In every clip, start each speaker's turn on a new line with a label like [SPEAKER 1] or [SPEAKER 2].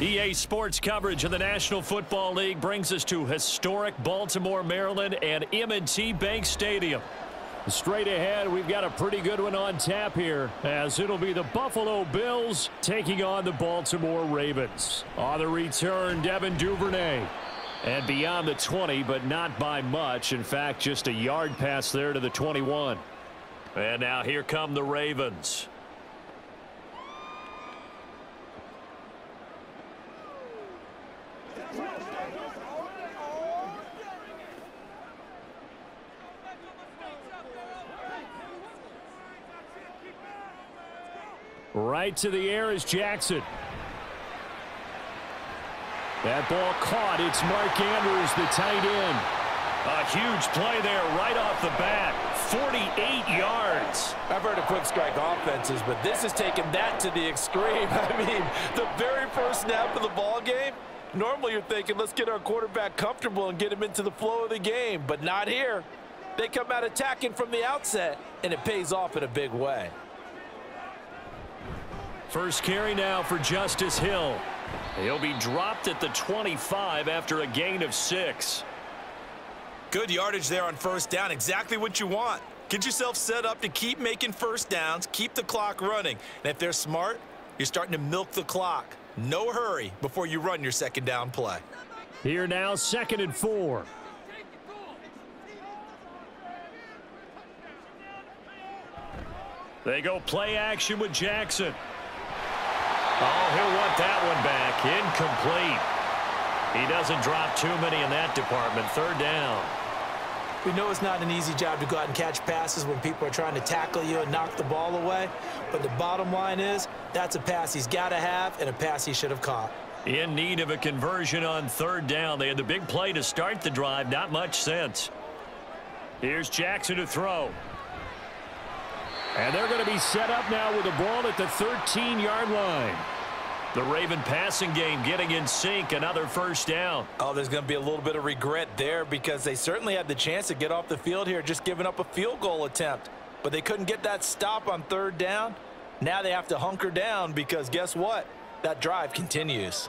[SPEAKER 1] EA Sports coverage of the National Football League brings us to historic Baltimore, Maryland, and M&T Bank Stadium. Straight ahead, we've got a pretty good one on tap here, as it'll be the Buffalo Bills taking on the Baltimore Ravens. On the return, Devin Duvernay. And beyond the 20, but not by much. In fact, just a yard pass there to the 21. And now here come the Ravens. Right to the air is Jackson. That ball caught. It's Mark Andrews, the tight end. A huge play there right off the bat. 48 yards.
[SPEAKER 2] I've heard of quick strike offenses, but this has taken that to the extreme. I mean, the very first snap of the ball game, normally you're thinking, let's get our quarterback comfortable and get him into the flow of the game, but not here. They come out attacking from the outset, and it pays off in a big way.
[SPEAKER 1] First carry now for Justice Hill. He'll be dropped at the 25 after a gain of 6.
[SPEAKER 3] Good yardage there on first down. Exactly what you want. Get yourself set up to keep making first downs, keep the clock running. And if they're smart, you're starting to milk the clock. No hurry before you run your second down play.
[SPEAKER 1] Here now, 2nd and 4. They go play action with Jackson. Oh, he'll want that one back. Incomplete. He doesn't drop too many in that department. 3rd down.
[SPEAKER 2] We know it's not an easy job to go out and catch passes when people are trying to tackle you and knock the ball away. But the bottom line is, that's a pass he's got to have and a pass he should have caught.
[SPEAKER 1] In need of a conversion on 3rd down. They had the big play to start the drive. Not much sense. Here's Jackson to throw. And they're going to be set up now with the ball at the 13-yard line. The Raven passing game getting in sync. Another first down.
[SPEAKER 2] Oh, there's going to be a little bit of regret there because they certainly had the chance to get off the field here, just giving up a field goal attempt. But they couldn't get that stop on 3rd down. Now they have to hunker down because guess what? That drive continues.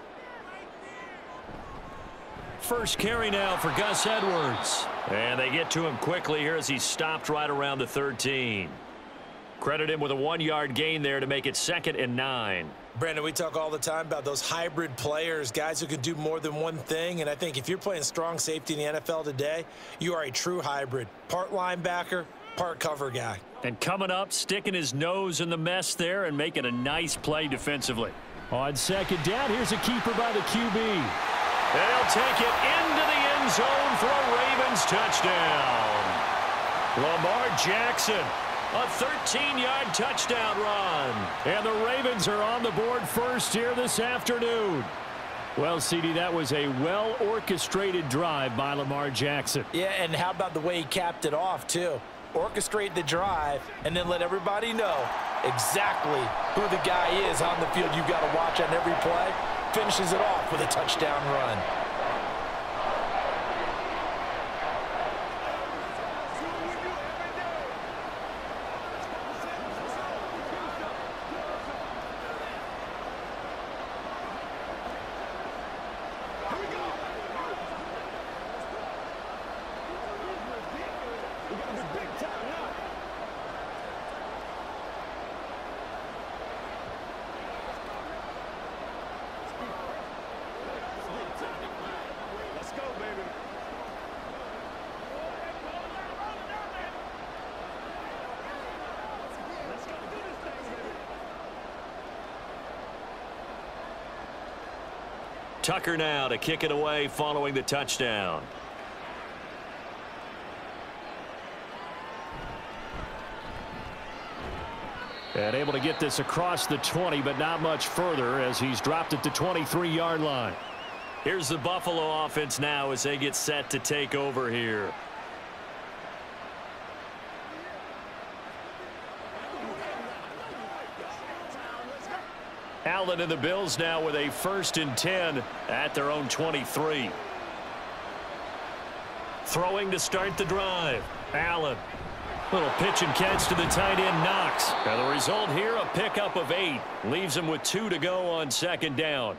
[SPEAKER 1] First carry now for Gus Edwards. And they get to him quickly here as he stopped right around the 13. Credit him with a 1-yard gain there to make it 2nd and 9.
[SPEAKER 2] Brandon, we talk all the time about those hybrid players, guys who can do more than one thing. And I think if you're playing strong safety in the NFL today, you are a true hybrid. Part linebacker, part cover guy.
[SPEAKER 1] And coming up, sticking his nose in the mess there and making a nice play defensively. On 2nd down, here's a keeper by the QB. And he'll take it into the end zone for a Ravens touchdown. Lamar Jackson. A 13-yard touchdown run. And the Ravens are on the board first here this afternoon. Well, CD, that was a well-orchestrated drive by Lamar Jackson.
[SPEAKER 2] Yeah, and how about the way he capped it off, too? Orchestrate the drive and then let everybody know exactly who the guy is on the field you've got to watch on every play. Finishes it off with a touchdown run.
[SPEAKER 1] Tucker now to kick it away following the touchdown. And able to get this across the 20, but not much further as he's dropped at the 23-yard line. Here's the Buffalo offense now as they get set to take over here. Allen and the Bills now with a 1st and 10 at their own 23. Throwing to start the drive. Allen. Little pitch and catch to the tight end, Knox. And the result here, a pickup of 8. Leaves him with 2 to go on 2nd down.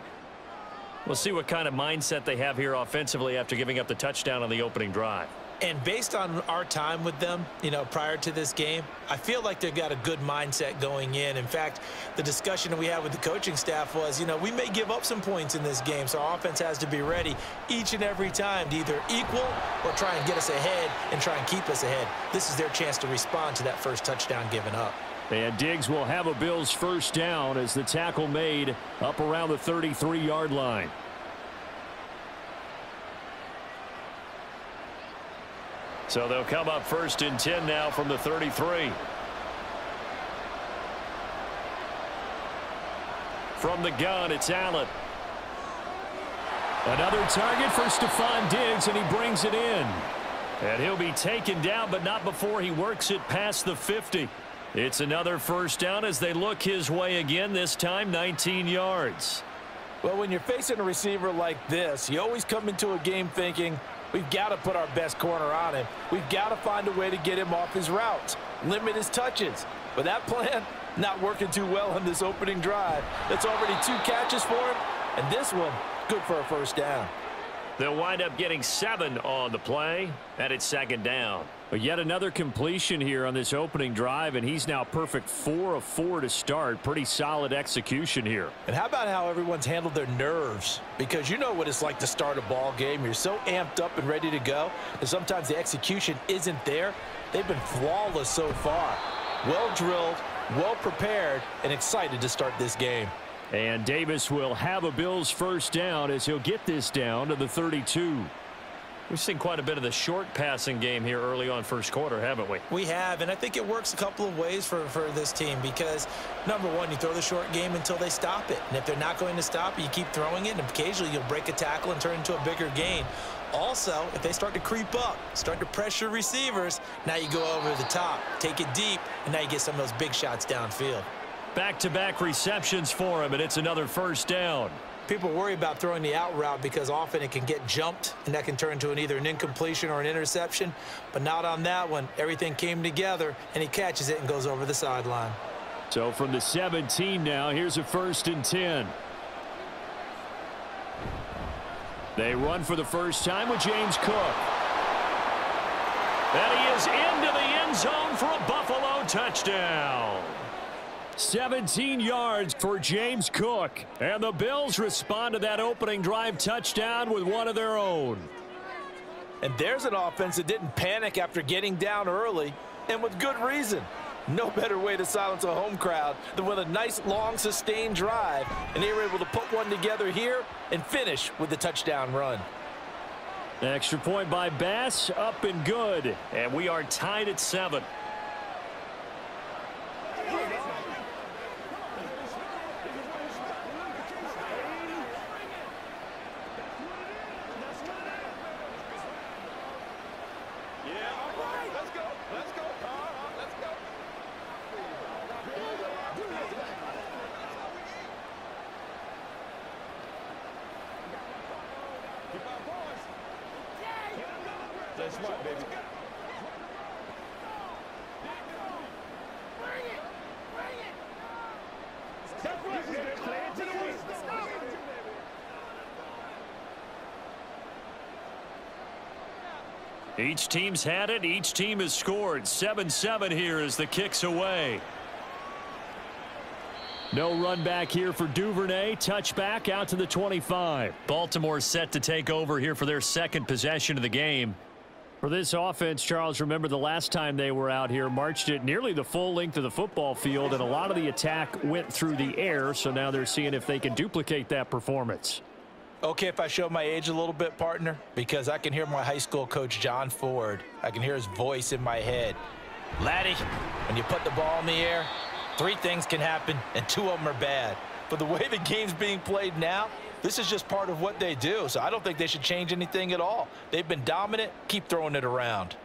[SPEAKER 1] We'll see what kind of mindset they have here offensively after giving up the touchdown on the opening drive.
[SPEAKER 3] And based on our time with them, prior to this game, I feel like they've got a good mindset going in. In fact, the discussion that we had with the coaching staff was, we may give up some points in this game, so our offense has to be ready each and every time to either equal or try and get us ahead and try and keep us ahead. This is their chance to respond to that first touchdown given up.
[SPEAKER 1] And Diggs will have a Bills first down as the tackle made up around the 33-yard line. So they'll come up 1st and 10 now from the 33. From the gun, it's Allen. Another target for Stephon Diggs, and he brings it in. And he'll be taken down, but not before he works it past the 50. It's another first down as they look his way again, this time 19 yards.
[SPEAKER 2] Well, when you're facing a receiver like this, you always come into a game thinking, we've got to put our best corner on him. We've got to find a way to get him off his routes, limit his touches. But that plan, not working too well on this opening drive. That's already 2 catches for him, and this one, good for a first down.
[SPEAKER 1] They'll wind up getting 7 on the play, and it's 2nd down. But yet another completion here on this opening drive, and he's now perfect 4 of 4 to start. Pretty solid execution here.
[SPEAKER 2] And how about how everyone's handled their nerves? Because you know what it's like to start a ball game. You're so amped up and ready to go, and sometimes the execution isn't there. They've been flawless so far. Well drilled, well prepared, and excited to start this game.
[SPEAKER 1] And Davis will have a Bills first down as he'll get this down to the 32. We've seen quite a bit of the short passing game here early on first quarter, haven't we?
[SPEAKER 3] We have, and I think it works a couple of ways for this team because, number one, you throw the short game until they stop it. And if they're not going to stop it, you keep throwing it, and occasionally you'll break a tackle and turn it into a bigger gain. Also, if they start to creep up, start to pressure receivers, now you go over the top, take it deep, and now you get some of those big shots downfield.
[SPEAKER 1] Back-to-back receptions for him, and it's another first down.
[SPEAKER 3] People worry about throwing the out route because often it can get jumped, and that can turn into either an incompletion or an interception. But not on that one. Everything came together, and he catches it and goes over the sideline.
[SPEAKER 1] So from the 17 now, here's a 1st and 10. They run for the first time with James Cook. And he is into the end zone for a Buffalo touchdown. 17 yards for James Cook. And the Bills respond to that opening drive touchdown with one of their own.
[SPEAKER 2] And there's an offense that didn't panic after getting down early, and with good reason. No better way to silence a home crowd than with a nice, long, sustained drive. And they were able to put one together here and finish with the touchdown run.
[SPEAKER 1] Extra point by Bass, up and good. And we are tied at 7. Each team's had it. Each team has scored. 7-7 here as the kick's away. No run back here for Duvernay. Touchback out to the 25. Baltimore set to take over here for their second possession of the game. For this offense, Charles, remember the last time they were out here, marched it nearly the full length of the football field, and a lot of the attack went through the air, so now they're seeing if they can duplicate that performance.
[SPEAKER 2] Okay, if I show my age a little bit, partner, because I can hear my high school coach, John Ford. I can hear his voice in my head. Laddie, when you put the ball in the air, 3 things can happen, and 2 of them are bad. But the way the game's being played now, this is just part of what they do, so I don't think they should change anything at all. They've been dominant. Keep throwing it around.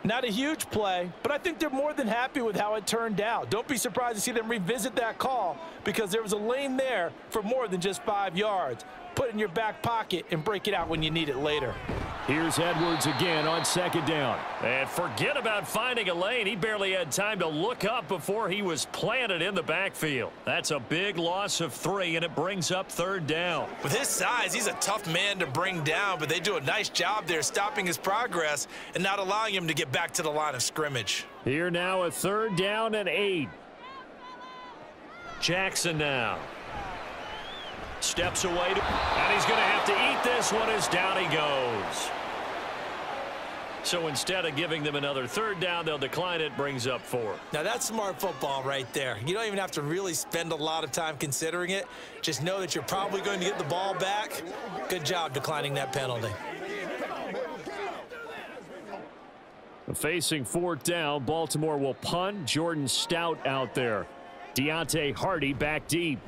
[SPEAKER 2] Not a huge play, but I think they're more than happy with how it turned out. Don't be surprised to see them revisit that call because there was a lane there for more than just 5 yards. Put it in your back pocket and break it out when you need it later.
[SPEAKER 1] Here's Edwards again on second down. And forget about finding a lane. He barely had time to look up before he was planted in the backfield. That's a big loss of 3, and it brings up third down.
[SPEAKER 3] With his size, he's a tough man to bring down, but they do a nice job there stopping his progress and not allowing him to get back to the line of scrimmage.
[SPEAKER 1] Here now a third down and 8. Jackson now. Steps away, and he's going to have to eat this one as down he goes. So instead of giving them another third down, they'll decline it, brings up 4.
[SPEAKER 3] Now that's smart football right there. You don't even have to really spend a lot of time considering it. Just know that you're probably going to get the ball back. Good job declining that penalty.
[SPEAKER 1] Facing fourth down, Baltimore will punt. Jordan Stout out there. Deontay Hardy back deep.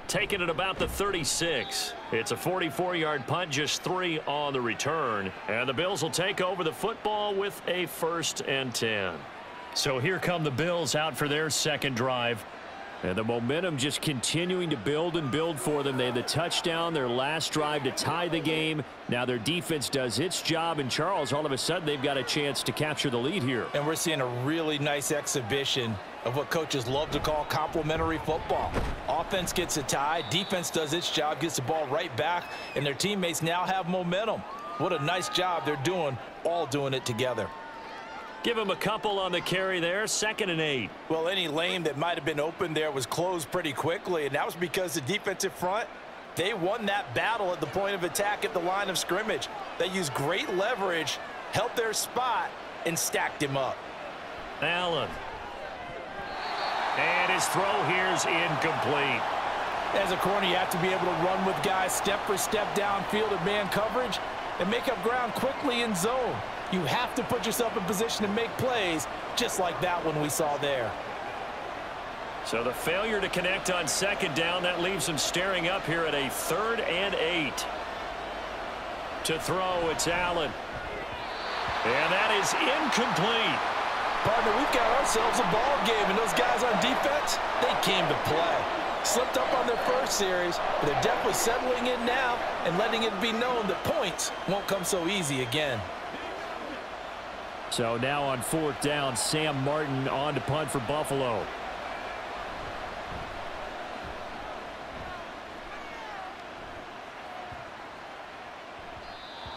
[SPEAKER 1] Taking it about the 36. It's a 44-yard punt, just 3 on the return. And the Bills will take over the football with a 1st and 10. So here come the Bills out for their second drive. And the momentum just continuing to build and build for them. They had the touchdown, their last drive to tie the game. Now their defense does its job. And Charles, all of a sudden, they've got a chance to capture the lead here.
[SPEAKER 2] And we're seeing a really nice exhibition of what coaches love to call complementary football. Offense gets a tie, defense does its job, gets the ball right back, and their teammates now have momentum. What a nice job they're doing, all doing it together.
[SPEAKER 1] Give him a couple on the carry there, 2nd and 8.
[SPEAKER 2] Well, any lane that might have been open there was closed pretty quickly, and that was because the defensive front, they won that battle at the point of attack at the line of scrimmage. They used great leverage, held their spot, and stacked him up.
[SPEAKER 1] Allen. And his throw here's incomplete.
[SPEAKER 2] As a corner, you have to be able to run with guys step for step downfield in man coverage and make up ground quickly in zone. You have to put yourself in position to make plays, just like that one we saw there.
[SPEAKER 1] So the failure to connect on second down, that leaves him staring up here at a 3rd and 8. To throw, it's Allen. And that is incomplete.
[SPEAKER 2] Partner, we've got ourselves a ball game, and those guys on defense, they came to play. Slipped up on their first series, but they're definitely settling in now and letting it be known that points won't come so easy again.
[SPEAKER 1] So now on 4th down, Sam Martin on to punt for Buffalo.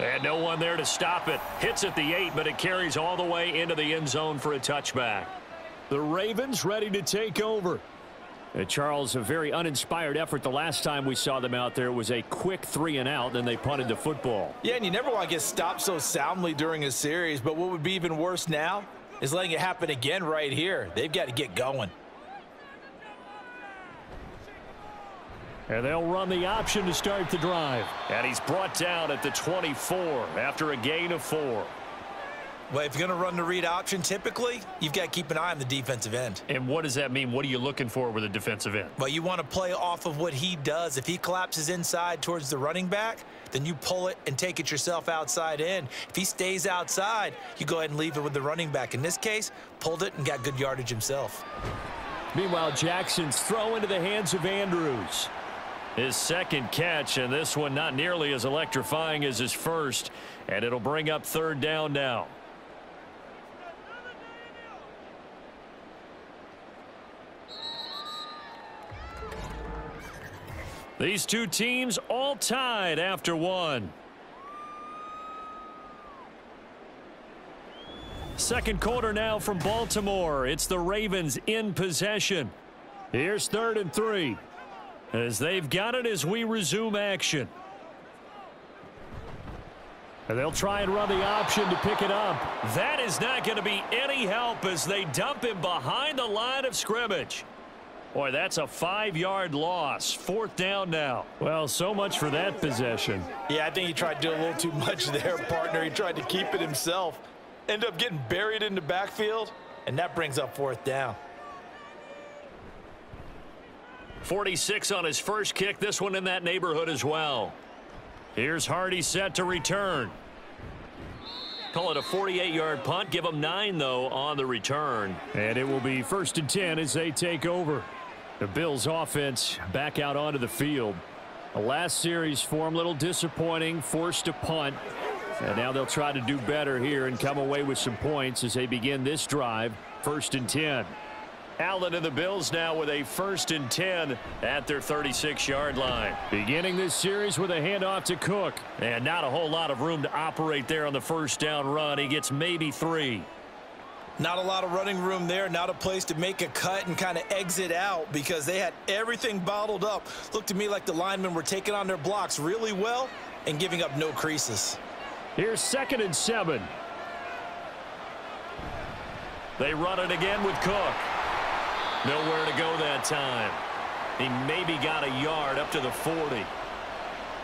[SPEAKER 1] And no one there to stop it. Hits at the 8, but it carries all the way into the end zone for a touchback. The Ravens ready to take over. And Charles, a very uninspired effort. The last time we saw them out there was a quick 3 and out, then they punted the football.
[SPEAKER 2] Yeah, and you never want to get stopped so soundly during a series, but what would be even worse now is letting it happen again right here. They've got to get going.
[SPEAKER 1] And they'll run the option to start the drive. And he's brought down at the 24 after a gain of 4.
[SPEAKER 3] Well, if you're going to run the read option, typically, you've got to keep an eye on the defensive end.
[SPEAKER 1] And what does that mean? What are you looking for with a defensive end?
[SPEAKER 3] Well, you want to play off of what he does. If he collapses inside towards the running back, then you pull it and take it yourself outside in. If he stays outside, you go ahead and leave it with the running back. In this case, pulled it and got good yardage himself.
[SPEAKER 1] Meanwhile, Jackson's throw into the hands of Andrews. His second catch, and this one not nearly as electrifying as his first. And it'll bring up 3rd down now. These two teams all tied after 1. Second quarter now from Baltimore. It's the Ravens in possession. Here's 3rd and 3. As they've got it as we resume action. And they'll try and run the option to pick it up. That is not going to be any help as they dump him behind the line of scrimmage. Boy, that's a 5-yard loss. 4th down now. Well, so much for that possession.
[SPEAKER 2] Yeah, I think he tried to do a little too much there, partner. He tried to keep it himself. Ended up getting buried in the backfield, and that brings up 4th down.
[SPEAKER 1] 46 on his first kick. This one in that neighborhood as well. Here's Hardy set to return. Call it a 48-yard punt. Give them 9, though, on the return. And it will be 1st and 10 as they take over. The Bills offense back out onto the field. The last series for him, a little disappointing, forced to punt. And now they'll try to do better here and come away with some points as they begin this drive. 1st and 10. Allen and the Bills now with a 1st and 10 at their 36-yard line. Beginning this series with a handoff to Cook. And not a whole lot of room to operate there on the first down run. He gets maybe 3.
[SPEAKER 3] Not a lot of running room there, not a place to make a cut and kind of exit out because they had everything bottled up. Looked to me like the linemen were taking on their blocks really well and giving up no creases.
[SPEAKER 1] Here's 2nd and 7. They run it again with Cook. Nowhere to go that time. He maybe got a yard up to the 40.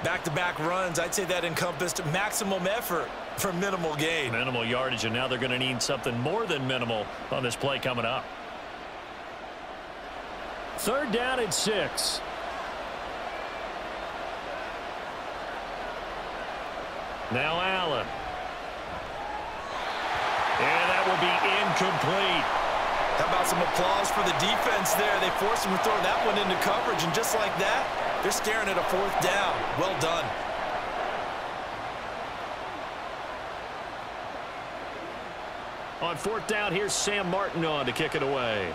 [SPEAKER 3] Back-to-back runs, I'd say that encompassed maximum effort for minimal gain.
[SPEAKER 1] Minimal yardage, and now they're going to need something more than minimal on this play coming up. 3rd down and 6. Now Allen. And that will be incomplete.
[SPEAKER 3] How about some applause for the defense there? They forced him to throw that one into coverage, and just like that, they're staring at a 4th down. Well done.
[SPEAKER 1] On 4th down, here's Sam Martin on to kick it away.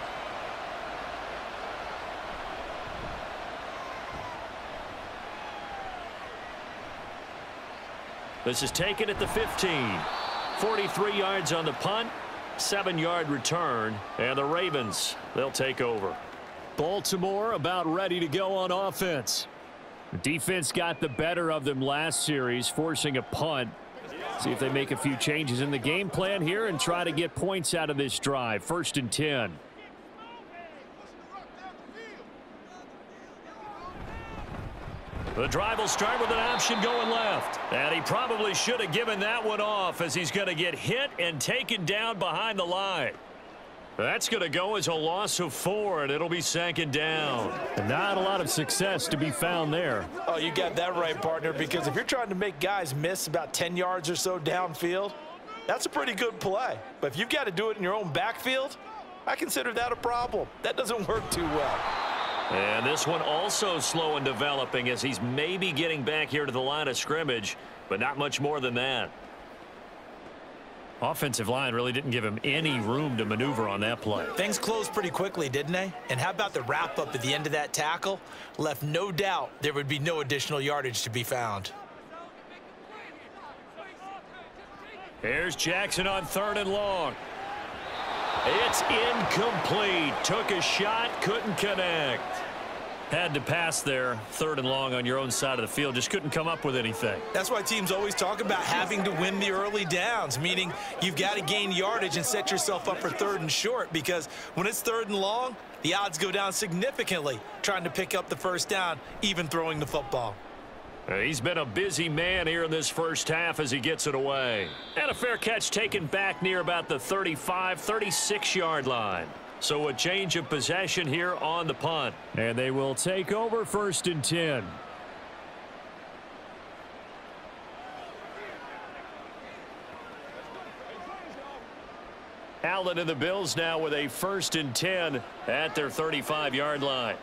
[SPEAKER 1] This is taken at the 15. 43 yards on the punt. 7-yard return, and the Ravens, they'll take over. Baltimore about ready to go on offense. The defense got the better of them last series, forcing a punt. See if they make a few changes in the game plan here and try to get points out of this drive. 1st and 10. The drive will start with an option going left. And he probably should have given that one off as he's going to get hit and taken down behind the line. That's going to go as a loss of 4, and it'll be 2nd down. And not a lot of success to be found there.
[SPEAKER 3] Oh, you got that right, partner, because if you're trying to make guys miss about 10 yards or so downfield, that's a pretty good play. But if you've got to do it in your own backfield, I consider that a problem. That doesn't work too well.
[SPEAKER 1] And this one also slow in developing as he's maybe getting back here to the line of scrimmage, but not much more than that. Offensive line really didn't give him any room to maneuver on that play.
[SPEAKER 3] Things closed pretty quickly, didn't they? And how about the wrap-up at the end of that tackle? Left no doubt there would be no additional yardage to be found.
[SPEAKER 1] Here's Jackson on 3rd and long. It's incomplete. Took a shot, couldn't connect. Had to pass there, 3rd and long on your own side of the field. Just couldn't come up with anything.
[SPEAKER 3] That's why teams always talk about having to win the early downs, meaning you've got to gain yardage and set yourself up for 3rd and short, because when it's 3rd and long, the odds go down significantly trying to pick up the 1st down, even throwing the football.
[SPEAKER 1] He's been a busy man here in this first half as he gets it away. And a fair catch taken back near about the 35, 36-yard line. So a change of possession here on the punt. And they will take over 1st and 10. Allen and the Bills now with a 1st and 10 at their 35-yard line.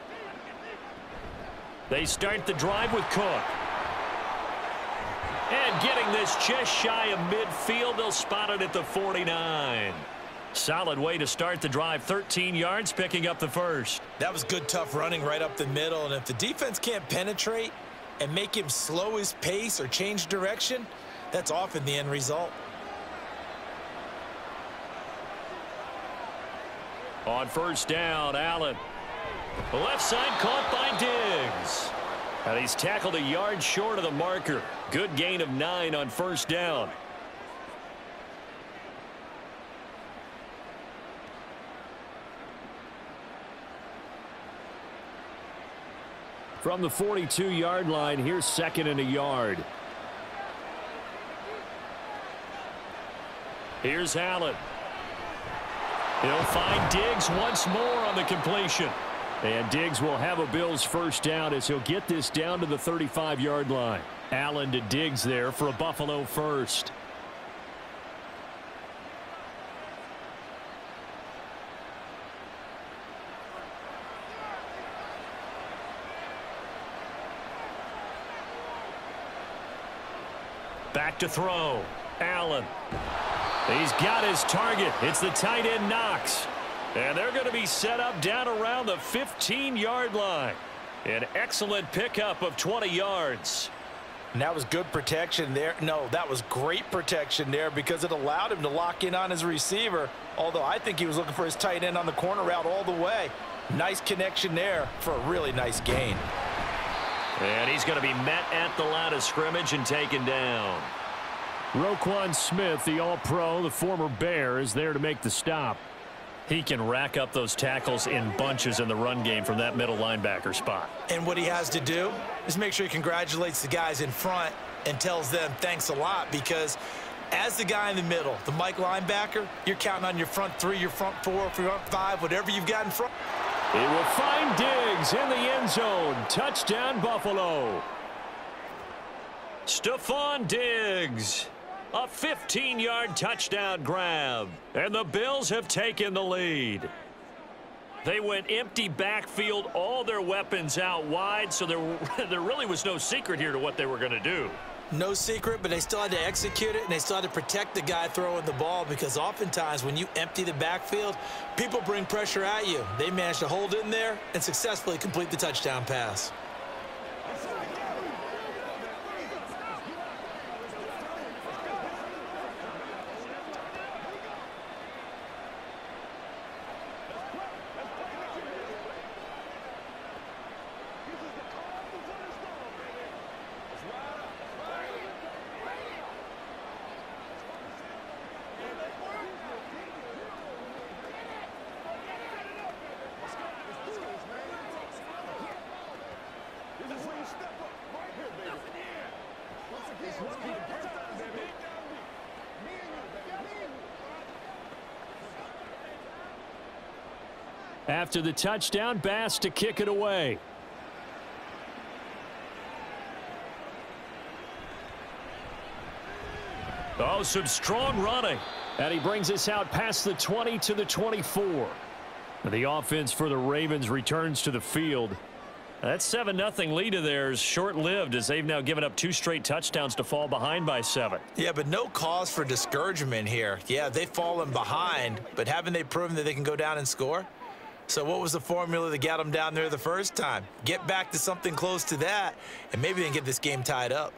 [SPEAKER 1] They start the drive with Cook. And getting this just shy of midfield, they'll spot it at the 49. Solid way to start the drive. 13 yards, picking up the 1st.
[SPEAKER 3] That was good, tough running right up the middle. And if the defense can't penetrate and make him slow his pace or change direction, that's often the end result.
[SPEAKER 1] On 1st down, Allen. The left side caught by Diggs. And he's tackled a yard short of the marker. Good gain of 9 on 1st down. From the 42-yard line, here's 2nd and a yard. Here's Allen. He'll find Diggs once more on the completion. And Diggs will have a Bills 1st down as he'll get this down to the 35-yard line. Allen to Diggs there for a Buffalo 1st. Back to throw. Allen. He's got his target. It's the tight end Knox. And they're going to be set up down around the 15-yard line. An excellent pickup of 20 yards.
[SPEAKER 2] And that was good protection there. No, that was great protection there because it allowed him to lock in on his receiver, although I think he was looking for his tight end on the corner route all the way. Nice connection there for a really nice gain.
[SPEAKER 1] And he's going to be met at the line of scrimmage and taken down. Roquan Smith, the All-Pro, the former Bear, is there to make the stop. He can rack up those tackles in bunches in the run game from that middle linebacker spot.
[SPEAKER 3] And what he has to do is make sure he congratulates the guys in front and tells them thanks a lot, because as the guy in the middle, the Mike linebacker, you're counting on your front three, your front four, front five, whatever you've got in front.
[SPEAKER 1] He will find Diggs in the end zone. Touchdown, Buffalo. Stephon Diggs. A 15-yard touchdown grab. And the Bills have taken the lead. They went empty backfield, all their weapons out wide, so there really was no secret here to what they were going to do.
[SPEAKER 3] No secret, but they still had to execute it, and they still had to protect the guy throwing the ball, because oftentimes when you empty the backfield, people bring pressure at you. They managed to hold in there and successfully complete the touchdown pass.
[SPEAKER 1] After the touchdown, Bass to kick it away. Oh, some strong running. And he brings us out past the 20 to the 24. The offense for the Ravens returns to the field. That 7-0 lead of theirs short-lived, as they've now given up 2 straight touchdowns to fall behind by 7.
[SPEAKER 3] Yeah, but no cause for discouragement here. Yeah, they've fallen behind, but haven't they proven that they can go down and score? So what was the formula that got them down there the first time? Get back to something close to that, and maybe they can get this game tied up.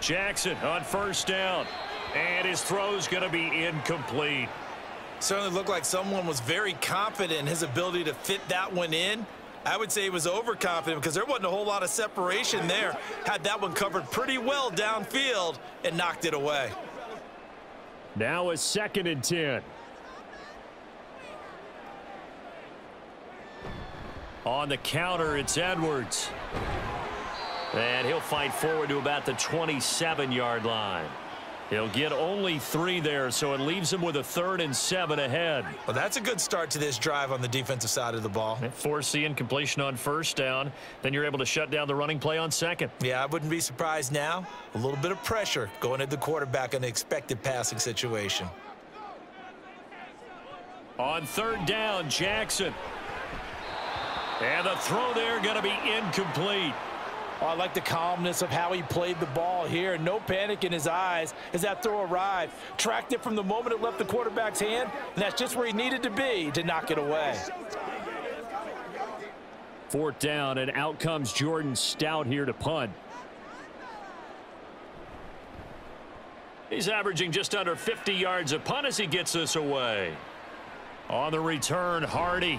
[SPEAKER 1] Jackson on first down, and his throw's going to be incomplete.
[SPEAKER 3] Certainly looked like someone was very confident in his ability to fit that one in. I would say he was overconfident because there wasn't a whole lot of separation there. Had that one covered pretty well downfield and knocked it away.
[SPEAKER 1] Now a 2nd and 10. On the counter, it's Edwards. And he'll fight forward to about the 27-yard line. He'll get only 3 there, so it leaves him with a 3rd and 7 ahead.
[SPEAKER 3] Well, that's a good start to this drive on the defensive side of the ball.
[SPEAKER 1] Force the incompletion on first down. Then you're able to shut down the running play on 2nd.
[SPEAKER 3] Yeah, I wouldn't be surprised now. A little bit of pressure going at the quarterback in the expected passing situation.
[SPEAKER 1] On 3rd down, Jackson. And the throw there going to be incomplete.
[SPEAKER 2] Oh, I like the calmness of how he played the ball here. No panic in his eyes as that throw arrived. Tracked it from the moment it left the quarterback's hand, and that's just where he needed to be to knock it away.
[SPEAKER 1] 4th down, and out comes Jordan Stout here to punt. He's averaging just under 50 yards a punt as he gets this away. On the return, Hardy.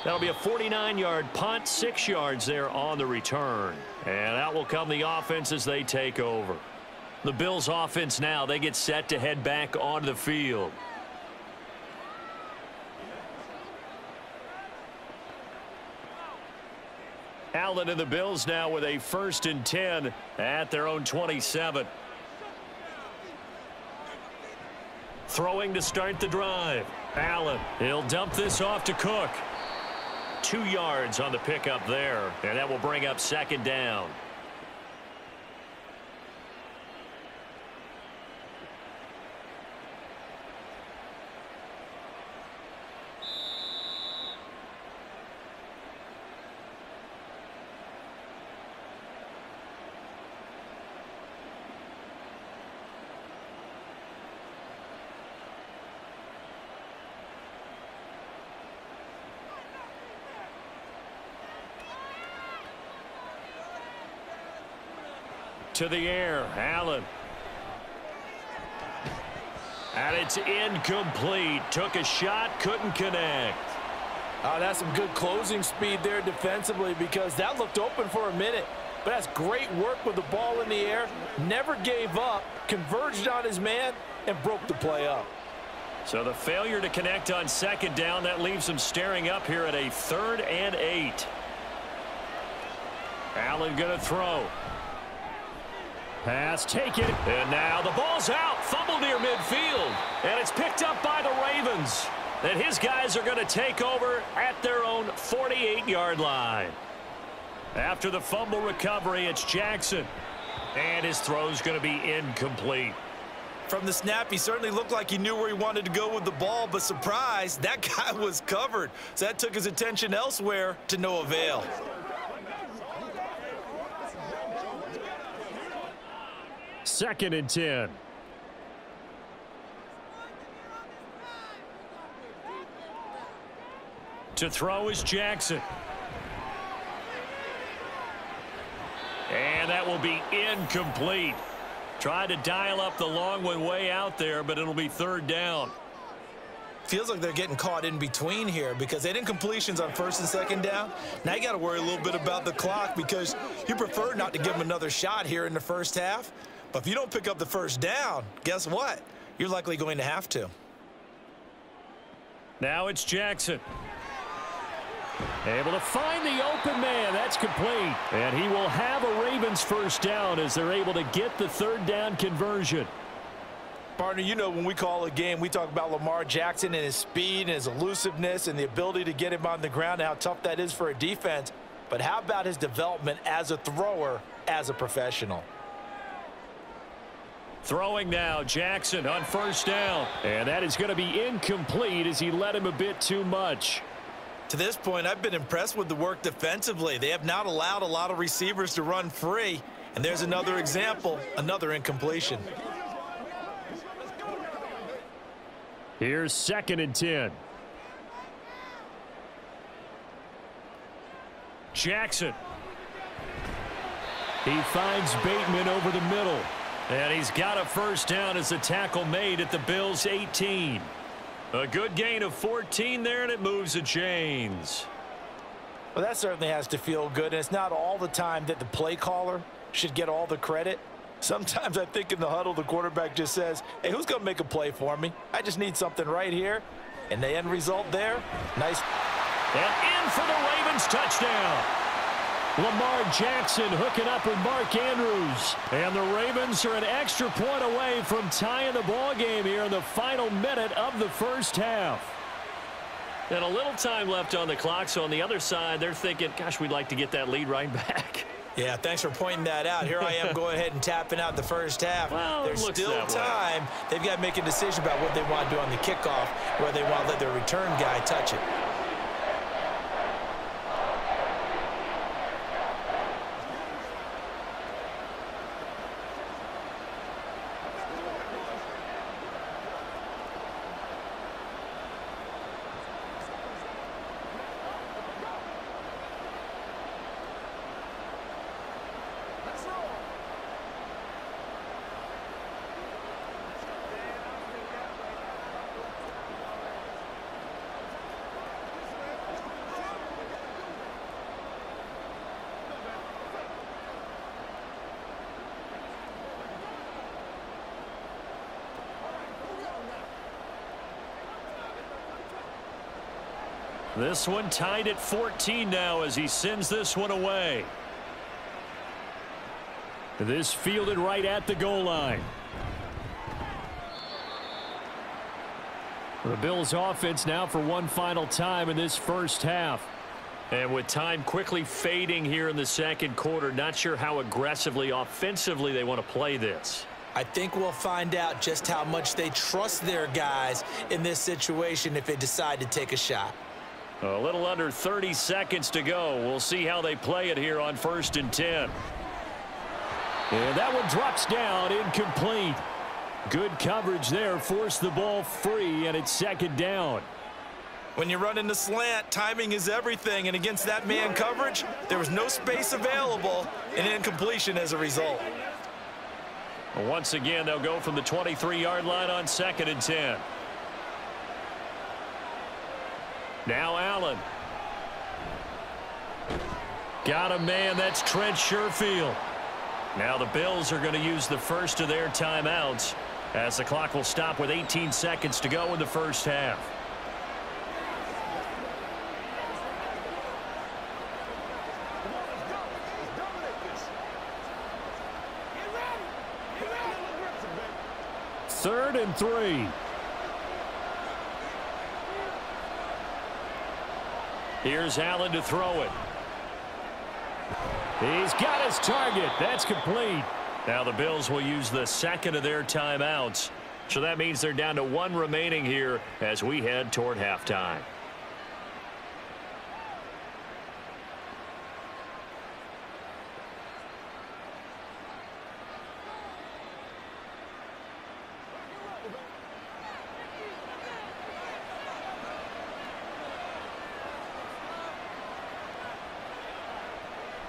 [SPEAKER 1] That'll be a 49-yard punt, 6 yards there on the return. And out will come the offense as they take over. The Bills offense now, they get set to head back onto the field. Allen and the Bills now with a 1st and 10 at their own 27. Throwing to start the drive. Allen, he'll dump this off to Cook. 2 yards on the pickup there, and that will bring up 2nd down. to the air. Allen. And it's incomplete. Took a shot, couldn't connect.
[SPEAKER 2] That's some good closing speed there defensively, because that looked open for a minute. But that's great work with the ball in the air. Never gave up, converged on his man, and broke the play up.
[SPEAKER 1] So the failure to connect on second down, that leaves him staring up here at a 3rd and 8. Allen going to throw. Pass taken. And now the ball's out. Fumble near midfield. And it's picked up by the Ravens. And his guys are going to take over at their own 48-yard line. After the fumble recovery, it's Jackson. And his throw's going to be incomplete.
[SPEAKER 3] From the snap, he certainly looked like he knew where he wanted to go with the ball, but surprise, that guy was covered. So that took his attention elsewhere to no avail.
[SPEAKER 1] Second and 10. To throw is Jackson. And that will be incomplete. Tried to dial up the long one way out there, but it'll be 3rd down.
[SPEAKER 3] Feels like they're getting caught in between here because they didn't incompletions on 1st and 2nd down. Now you got to worry a little bit about the clock because you prefer not to give them another shot here in the first half. But if you don't pick up the 1st down, guess what? You're likely going to have to.
[SPEAKER 1] Now it's Jackson. Able to find the open man. That's complete. And he will have a Ravens 1st down as they're able to get the 3rd down conversion.
[SPEAKER 2] Partner, you know when we call a game, we talk about Lamar Jackson and his speed and his elusiveness and the ability to get him on the ground and how tough that is for a defense. But how about his development as a thrower, as a professional?
[SPEAKER 1] Throwing now, Jackson on 1st down. And that is going to be incomplete as he led him a bit too much.
[SPEAKER 3] To this point, I've been impressed with the work defensively. They have not allowed a lot of receivers to run free. And there's another example, another incompletion.
[SPEAKER 1] Here's 2nd and 10. Jackson. He finds Bateman over the middle. And he's got a 1st down as the tackle made at the Bills' 18. A good gain of 14 there, and it moves the chains.
[SPEAKER 2] Well, that certainly has to feel good. And it's not all the time that the play caller should get all the credit. Sometimes I think in the huddle, the quarterback just says, hey, who's going to make a play for me? I just need something right here. And the end result there, nice.
[SPEAKER 1] And in for the Ravens touchdown. Lamar Jackson hooking up with Mark Andrews. And the Ravens are an extra point away from tying the ball game here in the final minute of the 1st half. And a little time left on the clock, so on the other side, they're thinking, gosh, we'd like to get that lead right back.
[SPEAKER 3] Yeah, thanks for pointing that out. Here I am going ahead and tapping out the 1st half.
[SPEAKER 1] Well,
[SPEAKER 3] there's still time. They've got to make a decision about what they want to do on the kickoff, where they want to let their return guy touch it.
[SPEAKER 1] This one tied at 14 now as he sends this one away. This fielded right at the goal line. The Bills offense now for one final time in this 1st half. And with time quickly fading here in the 2nd quarter, not sure how aggressively, offensively they want to play this.
[SPEAKER 3] I think we'll find out just how much they trust their guys in this situation if they decide to take a shot.
[SPEAKER 1] A little under 30 seconds to go. We'll see how they play it here on 1st and 10. And that one drops down, incomplete. Good coverage there, forced the ball free, and it's 2nd down.
[SPEAKER 3] When you run in the slant, timing is everything, and against that man coverage, there was no space available, and incompletion as a result.
[SPEAKER 1] Once again, they'll go from the 23-yard line on 2nd and 10. Now Allen. Got a man. That's Trent Sherfield. Now the Bills are going to use the first of their timeouts as the clock will stop with 18 seconds to go in the first half. Third and 3. Here's Allen to throw it. He's got his target. That's complete. Now the Bills will use the second of their timeouts. So that means they're down to 1 remaining here as we head toward halftime.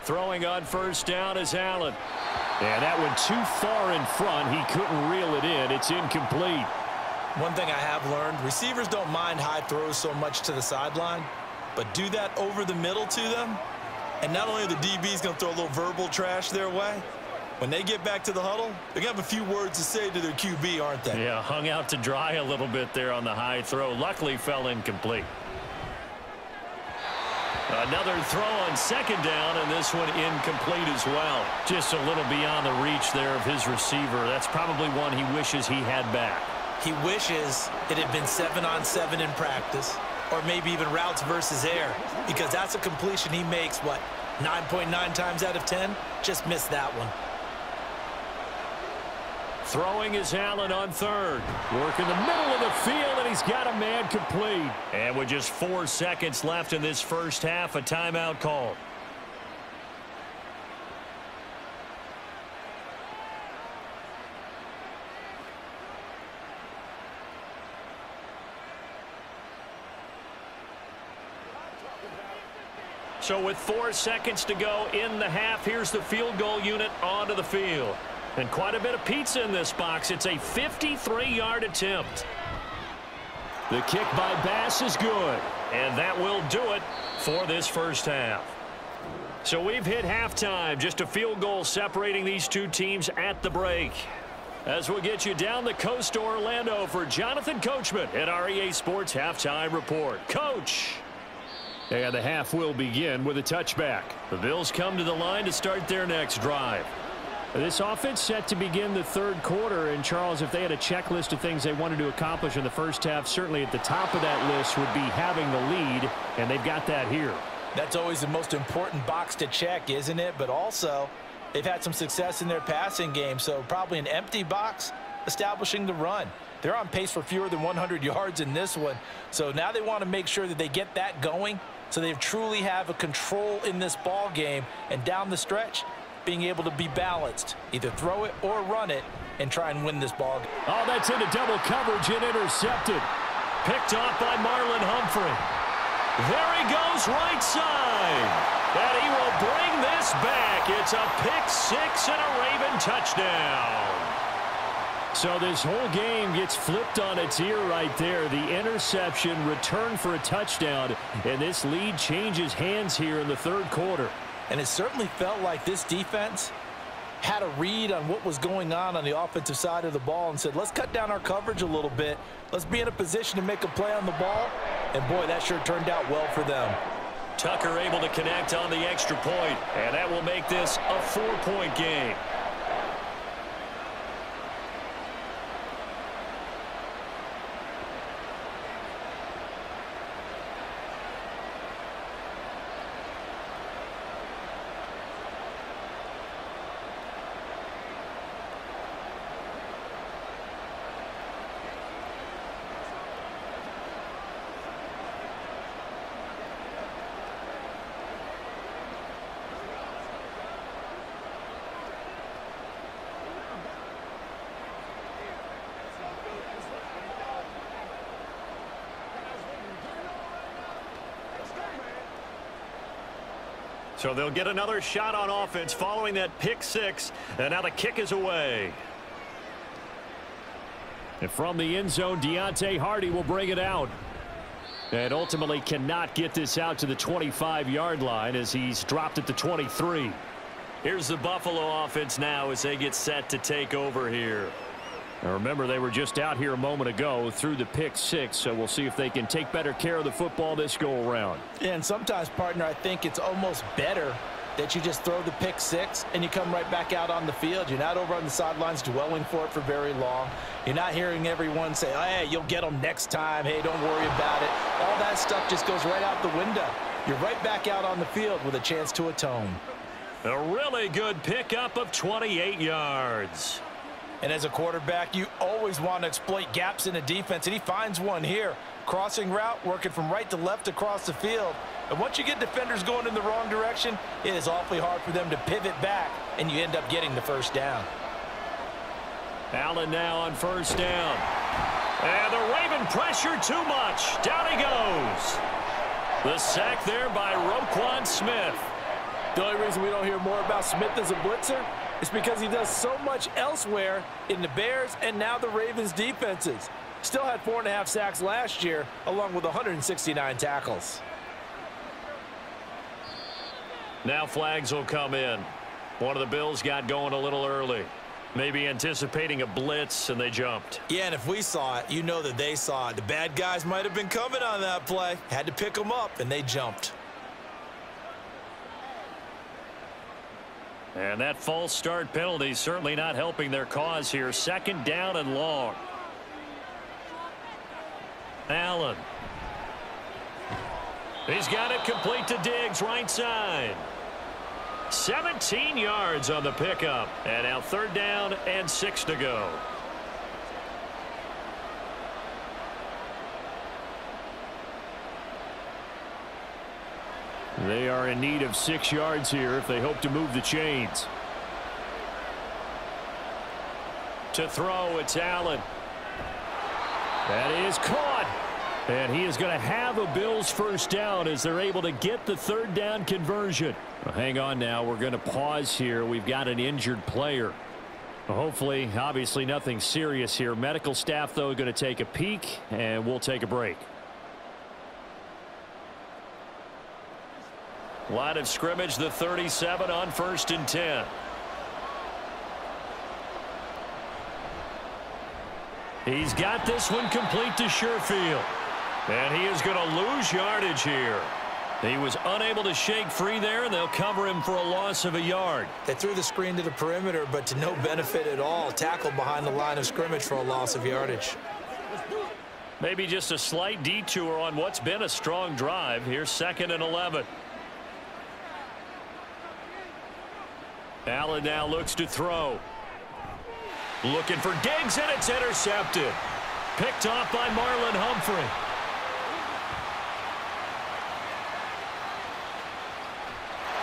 [SPEAKER 1] Throwing on first down is Allen. And that went too far in front. He couldn't reel it in. It's incomplete.
[SPEAKER 3] One thing I have learned, receivers don't mind high throws so much to the sideline, but do that over the middle to them. And not only are the DBs going to throw a little verbal trash their way, when they get back to the huddle, they're going to have a few words to say to their QB, aren't they?
[SPEAKER 1] Yeah, hung out to dry a little bit there on the high throw. Luckily fell incomplete. Another throw on second down, and this one incomplete as well. Just a little beyond the reach there of his receiver. That's probably one he wishes he had back.
[SPEAKER 3] He wishes it had been 7-on-7 in practice, or maybe even routes versus air, because that's a completion he makes, what, 9.9 times out of 10? Just missed that one.
[SPEAKER 1] Throwing is Allen on third. Work in the middle of the field, and he's got a man complete. And with just 4 seconds left in this first half, a timeout called. So with 4 seconds to go in the half, here's the field goal unit onto the field. And quite a bit of pizza in this box. It's a 53-yard attempt. The kick by Bass is good. And that will do it for this first half. So we've hit halftime. Just a field goal separating these two teams at the break. As we'll get you down the coast to Orlando for Jonathan Coachman at our EA Sports Halftime Report. Coach. And the half will begin with a touchback. The Bills come to the line to start their next drive. This offense set to begin the third quarter, and Charles, if they had a checklist of things they wanted to accomplish in the first half, certainly at the top of that list would be having the lead, and they've got that here.
[SPEAKER 2] That's always the most important box to check, isn't it? But also, they've had some success in their passing game, so probably an empty box establishing the run. They're on pace for fewer than 100 yards in this one, so now they want to make sure that they get that going so they truly have a control in this ball game, and down the stretch, being able to be balanced, either throw it or run it, and try and win this ball game.
[SPEAKER 1] Oh, that's into double coverage and intercepted. Picked off by Marlon Humphrey. There he goes right side. And he will bring this back. It's a pick six and a Raven touchdown. So this whole game gets flipped on its ear right there. The interception, return for a touchdown, and this lead changes hands here in the third quarter.
[SPEAKER 2] And it certainly felt like this defense had a read on what was going on the offensive side of the ball and said, let's cut down our coverage a little bit. Let's be in a position to make a play on the ball. And, boy, that sure turned out well for them.
[SPEAKER 1] Tucker able to connect on the extra point, and that will make this a 4-point game. So they'll get another shot on offense following that pick six, and now the kick is away. And from the end zone, Deontay Hardy will bring it out. And ultimately cannot get this out to the 25-yard line as he's dropped at the 23. Here's the Buffalo offense now as they get set to take over here. Now remember, they were just out here a moment ago through the pick 6, so we'll see if they can take better care of the football this go-around.
[SPEAKER 2] Yeah, and sometimes, partner, I think it's almost better that you just throw the pick 6 and you come right back out on the field. You're not over on the sidelines dwelling for it for very long. You're not hearing everyone say, oh, hey, you'll get them next time. Hey, don't worry about it. All that stuff just goes right out the window. You're right back out on the field with a chance to atone.
[SPEAKER 1] A really good pickup of 28 yards.
[SPEAKER 2] And as a quarterback, you always want to exploit gaps in the defense, and he finds one here. Crossing route, working from right to left across the field. And once you get defenders going in the wrong direction, it is awfully hard for them to pivot back, and you end up getting the first down.
[SPEAKER 1] Allen now on first down. And the Raven pressure too much. Down he goes. The sack there by Roquan Smith.
[SPEAKER 2] The only reason we don't hear more about Smith as a blitzer is because he does so much elsewhere in the Bears and now the Ravens defenses. Still had 4.5 sacks last year, along with 169 tackles.
[SPEAKER 1] Now flags will come in. One of the Bills got going a little early. Maybe anticipating a blitz, and they jumped.
[SPEAKER 3] Yeah, and if we saw it, you know that they saw it. The bad guys might have been coming on that play. Had to pick them up, and they jumped.
[SPEAKER 1] And that false start penalty certainly not helping their cause here. Second down and long. Allen. He's got it complete to Diggs, right side. 17 yards on the pickup. And now third down and 6 to go. They are in need of 6 yards here if they hope to move the chains. To throw, it's Allen. That is caught. And he is going to have a Bills first down as they're able to get the third down conversion. Well, hang on now. We're going to pause here. We've got an injured player. Hopefully, obviously nothing serious here. Medical staff, though, going to take a peek, and we'll take a break. Line of scrimmage, the 37 on 1st and 10. He's got this one complete to Sherfield. And he is going to lose yardage here. He was unable to shake free there, and they'll cover him for a loss of a yard.
[SPEAKER 3] They threw the screen to the perimeter, but to no benefit at all. Tackled behind the line of scrimmage for a loss of yardage.
[SPEAKER 1] Maybe just a slight detour on what's been a strong drive. Here's 2nd and 11. Allen now looks to throw. Looking for Diggs, and it's intercepted. Picked off by Marlon Humphrey.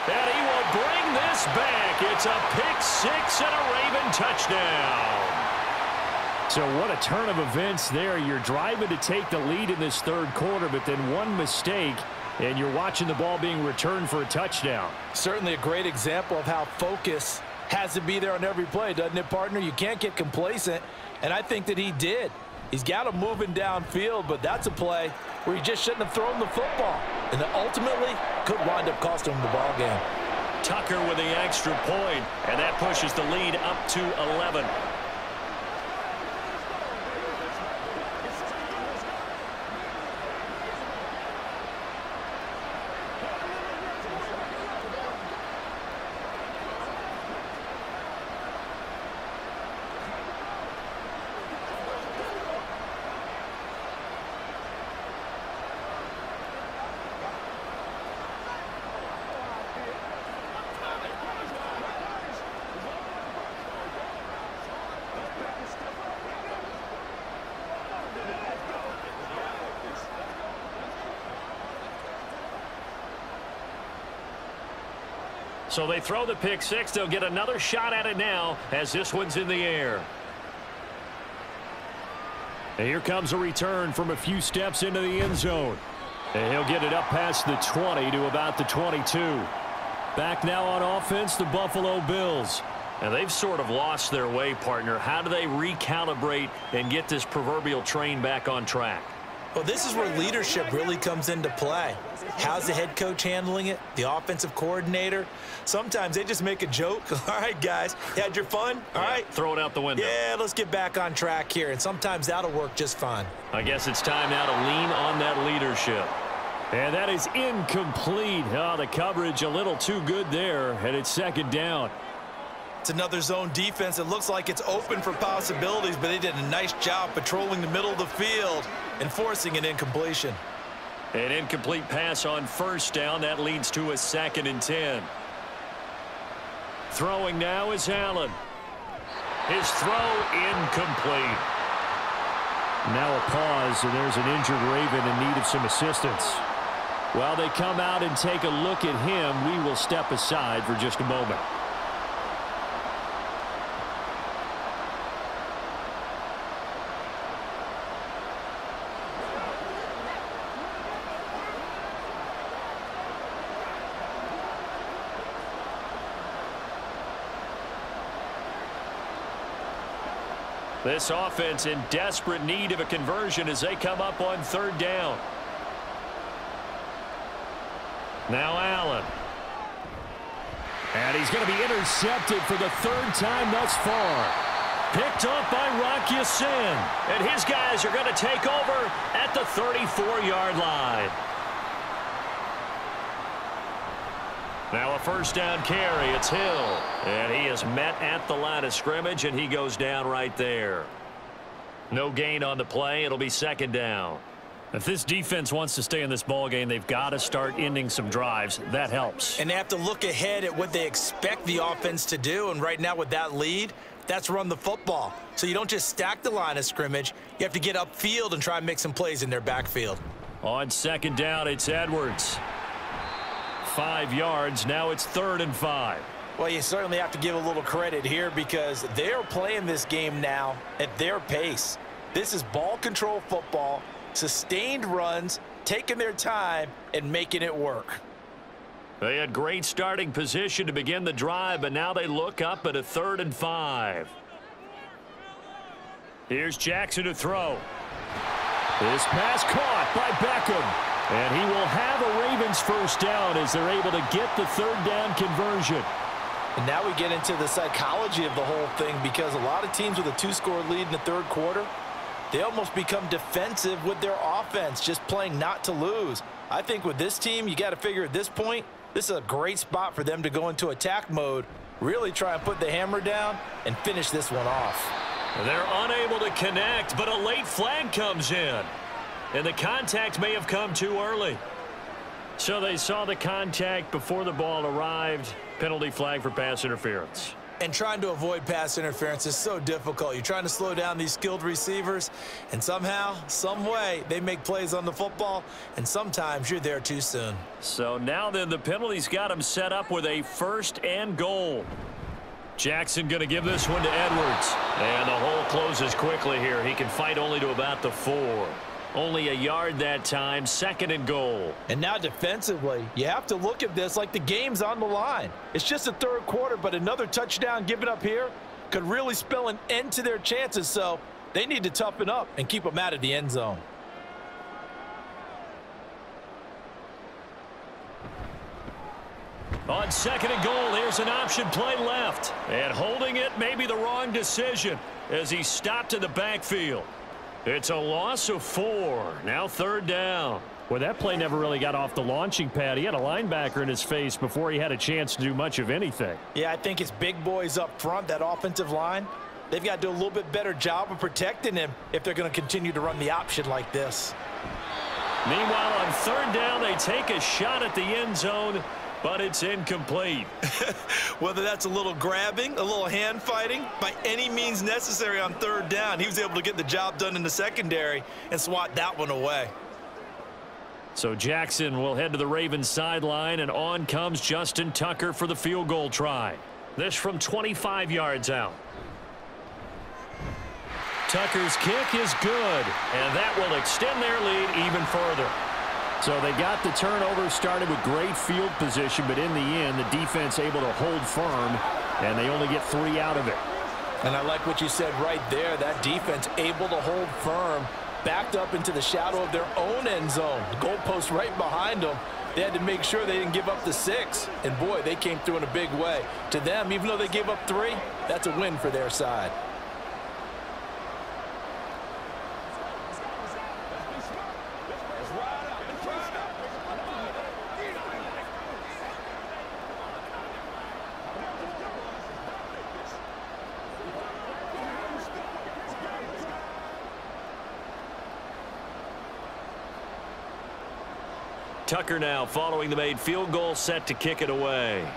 [SPEAKER 1] And he will bring this back. It's a pick 6 and a Raven touchdown. So what a turn of events there. You're driving to take the lead in this third quarter, but then one mistake, and you're watching the ball being returned for a touchdown.
[SPEAKER 2] Certainly a great example of how focus has to be there on every play, doesn't it, partner? You can't get complacent, and I think that he did. He's got him moving downfield, but that's a play where he just shouldn't have thrown the football, and that ultimately could wind up costing him the ball game.
[SPEAKER 1] Tucker with the extra point, and that pushes the lead up to 11. So they throw the pick 6. They'll get another shot at it now as this one's in the air. And here comes a return from a few steps into the end zone. And he'll get it up past the 20 to about the 22. Back now on offense, the Buffalo Bills. And they've sort of lost their way, partner. How do they recalibrate and get this proverbial train back on track?
[SPEAKER 3] Well, this is where leadership really comes into play. How's the head coach handling it? The offensive coordinator? Sometimes they just make a joke. All right, guys, you had your fun? All right.
[SPEAKER 1] Throw it out the window.
[SPEAKER 3] Yeah, let's get back on track here. And sometimes that'll work just fine.
[SPEAKER 1] I guess it's time now to lean on that leadership. And that is incomplete. Oh, the coverage a little too good there, and it's second down.
[SPEAKER 3] It's another zone defense. It looks like it's open for possibilities, but they did a nice job patrolling the middle of the field and forcing an incompletion.
[SPEAKER 1] An incomplete pass on first down. That leads to a 2nd and 10. Throwing now is Allen. His throw incomplete. Now a pause, and there's an injured Raven in need of some assistance. While they come out and take a look at him, we will step aside for just a moment. This offense in desperate need of a conversion as they come up on 3rd down. Now Allen. And he's going to be intercepted for the 3rd time thus far. Picked up by Rock Ya-Sin. And his guys are going to take over at the 34-yard line. Now a 1st down carry. It's Hill. And he is met at the line of scrimmage, and he goes down right there. No gain on the play. It'll be 2nd down. If this defense wants to stay in this ballgame, they've got to start ending some drives. That helps.
[SPEAKER 3] And they have to look ahead at what they expect the offense to do. And right now with that lead, that's run the football. So you don't just stack the line of scrimmage. You have to get upfield and try and make some plays in their backfield.
[SPEAKER 1] On 2nd down, it's Edwards. 5 yards. Now it's 3rd and 5.
[SPEAKER 3] Well, you certainly have to give a little credit here because they're playing this game now at their pace. This is ball control football, sustained runs, taking their time, and making it work.
[SPEAKER 1] They had great starting position to begin the drive, but now they look up at a 3rd and 5. Here's Jackson to throw. This pass caught by Beckham. And he will have a Ravens 1st down as they're able to get the 3rd down conversion.
[SPEAKER 3] And now we get into the psychology of the whole thing because a lot of teams with a 2-score lead in the 3rd quarter, they almost become defensive with their offense, just playing not to lose. I think with this team, you got to figure at this point, this is a great spot for them to go into attack mode, really try and put the hammer down and finish this one off.
[SPEAKER 1] They're unable to connect, but a late flag comes in. And the contact may have come too early. So they saw the contact before the ball arrived. Penalty flag for pass interference.
[SPEAKER 3] And trying to avoid pass interference is so difficult. You're trying to slow down these skilled receivers, and somehow, some way, they make plays on the football, and sometimes you're there too soon.
[SPEAKER 1] So now then, the penalty's got him set up with a 1st and goal. Jackson going to give this one to Edwards. And the hole closes quickly here. He can fight only to about the 4. Only a yard that time, 2nd and goal.
[SPEAKER 3] And now defensively, you have to look at this like the game's on the line. It's just the 3rd quarter, but another touchdown given up here could really spell an end to their chances. So they need to toughen up and keep them out of the end zone.
[SPEAKER 1] On 2nd and goal, there's an option play left. And holding it may be the wrong decision as he stopped in the backfield. It's a loss of 4. Now 3rd down. Well, that play never really got off the launching pad. He had a linebacker in his face before he had a chance to do much of anything.
[SPEAKER 3] Yeah, I think it's big boys up front, that offensive line. They've got to do a little bit better job of protecting him if they're going to continue to run the option like this.
[SPEAKER 1] Meanwhile, on 3rd down, they take a shot at the end zone, but it's incomplete.
[SPEAKER 3] Whether that's a little grabbing, a little hand fighting, by any means necessary on 3rd down, he was able to get the job done in the secondary and swat that one away.
[SPEAKER 1] So Jackson will head to the Ravens sideline, and on comes Justin Tucker for the field goal try. This from 25 yards out. Tucker's kick is good, and that will extend their lead even further. So they got the turnover, started with great field position, but in the end, the defense able to hold firm And they only get 3 out of it.
[SPEAKER 2] And I like what you said right there. That defense able to hold firm, backed up into the shadow of their own end zone. The goalpost right behind them. They had to make sure they didn't give up the 6. And, boy, they came through in a big way. To them, even though they gave up 3, that's a win for their side.
[SPEAKER 1] Tucker now following the made field goal, set to kick it away.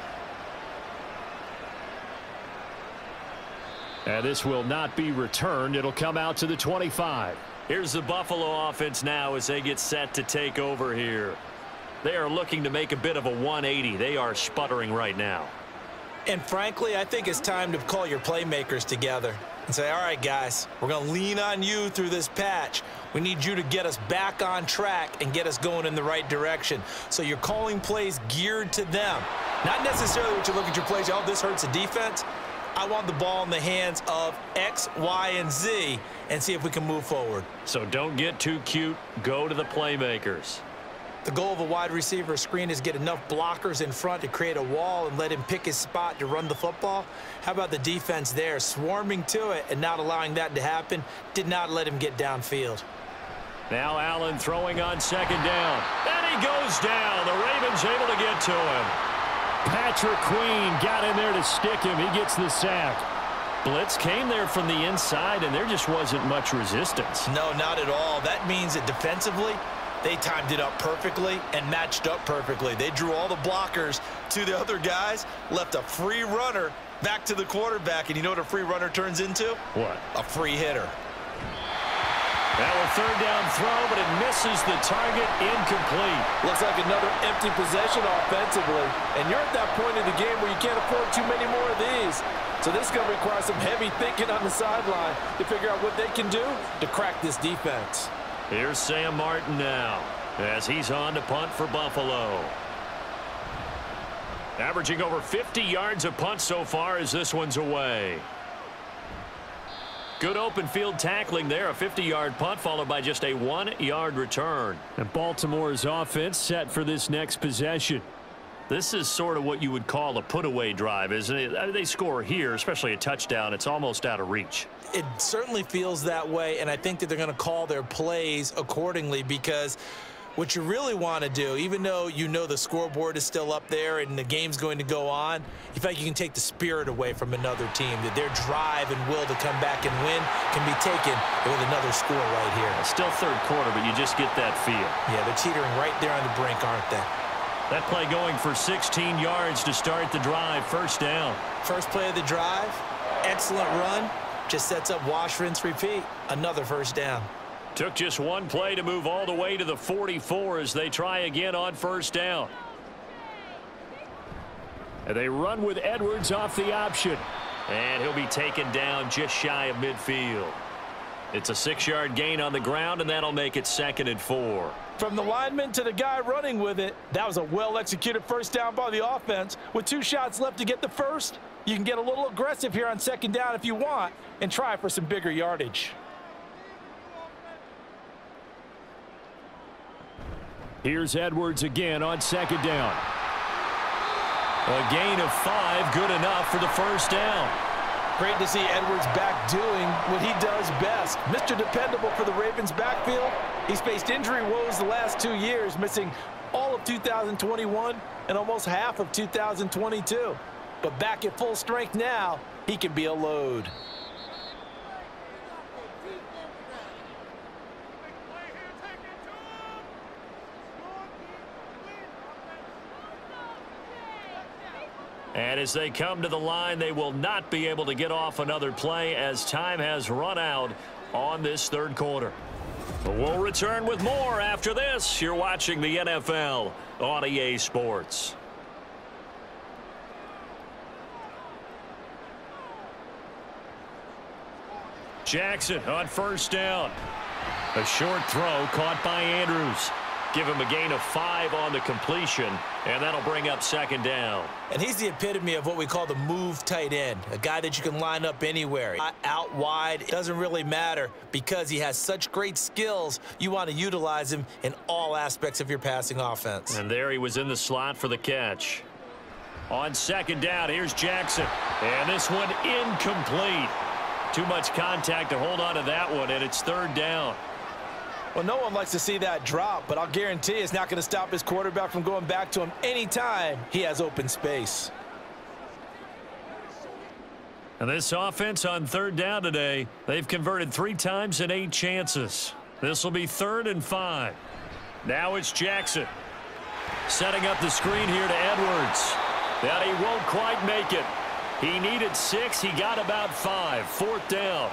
[SPEAKER 1] And this will not be returned. It'll come out to the 25. Here's the Buffalo offense now as they get set to take over here. They are looking to make a bit of a 180. They are sputtering right now.
[SPEAKER 3] And frankly, I think it's time to call your playmakers together and say, all right, guys, we're going to lean on you through this patch. We need you to get us back on track and get us going in the right direction. So you're calling plays geared to them. Not necessarily what you look at your plays, oh, this hurts the defense. I want the ball in the hands of X, Y, and Z and see if we can move forward.
[SPEAKER 1] So don't get too cute. Go to the playmakers.
[SPEAKER 3] The goal of a wide receiver screen is get enough blockers in front to create a wall and let him pick his spot to run the football. How about the defense there, swarming to it and not allowing that to happen? Did not let him get downfield.
[SPEAKER 1] Now Allen throwing on second down. And he goes down. The Ravens able to get to him. Patrick Queen got in there to stick him. He gets the sack. Blitz came there from the inside, and there just wasn't much resistance.
[SPEAKER 3] No, not at all. That means that defensively, they timed it up perfectly and matched up perfectly. They drew all the blockers to the other guys, left a free runner back to the quarterback. And you know what a free runner turns into?
[SPEAKER 1] What?
[SPEAKER 3] A free hitter.
[SPEAKER 1] That will third down throw, but it misses the target, incomplete.
[SPEAKER 2] Looks like another empty possession offensively. And you're at that point in the game where you can't afford too many more of these. So this is going to require some heavy thinking on the sideline to figure out what they can do to crack this defense.
[SPEAKER 1] Here's Sam Martin now as he's on to punt for Buffalo. Averaging over 50 yards a punt so far as this one's away. Good open field tackling there. A 50-yard punt followed by just a 1-yard return. And Baltimore's offense set for this next possession. This is sort of what you would call a put-away drive, isn't it? They score here, especially a touchdown. It's almost out of reach.
[SPEAKER 3] It certainly feels that way, and I think that they're going to call their plays accordingly because what you really want to do, even though you know the scoreboard is still up there and the game's going to go on, you feel like you can take the spirit away from another team, that their drive and will to come back and win can be taken with another score right here.
[SPEAKER 1] It's still third quarter, but you just get that feel.
[SPEAKER 3] Yeah, they're teetering right there on the brink, aren't they?
[SPEAKER 1] That play going for 16 yards to start the drive. First down.
[SPEAKER 3] First play of the drive, excellent run, just sets up wash, rinse, repeat. Another first down.
[SPEAKER 1] Took just one play to move all the way to the 44 as they try again on first down. And they run with Edwards off the option. And he'll be taken down just shy of midfield. It's a 6-yard gain on the ground, and that'll make it 2nd and 4.
[SPEAKER 2] From the lineman to the guy running with it, that was a well-executed first down by the offense. With 2 shots left to get the first, you can get a little aggressive here on second down if you want and try for some bigger yardage.
[SPEAKER 1] Here's Edwards again on second down. A gain of 5, good enough for the first down.
[SPEAKER 2] Great to see Edwards back doing what he does best. Mr. Dependable for the Ravens backfield. He's faced injury woes the last 2 years, missing all of 2021 and almost half of 2022. But back at full strength now, he can be a load.
[SPEAKER 1] And as they come to the line, they will not be able to get off another play as time has run out on this third quarter. But we'll return with more after this. You're watching the NFL on EA Sports. Jackson on first down. A short throw caught by Andrews. Give him a gain of 5 on the completion, and that'll bring up second down.
[SPEAKER 3] And he's the epitome of what we call the move tight end, a guy that you can line up anywhere. Out wide, it doesn't really matter because he has such great skills. You want to utilize him in all aspects of your passing offense.
[SPEAKER 1] And there he was in the slot for the catch. On second down, here's Jackson. And this one incomplete. Too much contact to hold on to that one, and it's third down.
[SPEAKER 2] Well, no one likes to see that drop, but I'll guarantee it's not going to stop his quarterback from going back to him anytime he has open space.
[SPEAKER 1] And this offense on third down today, they've converted 3 times in 8 chances. This will be 3rd and 5. Now it's Jackson. Setting up the screen here to Edwards. That he won't quite make it. He needed 6. He got about 5. 4th down.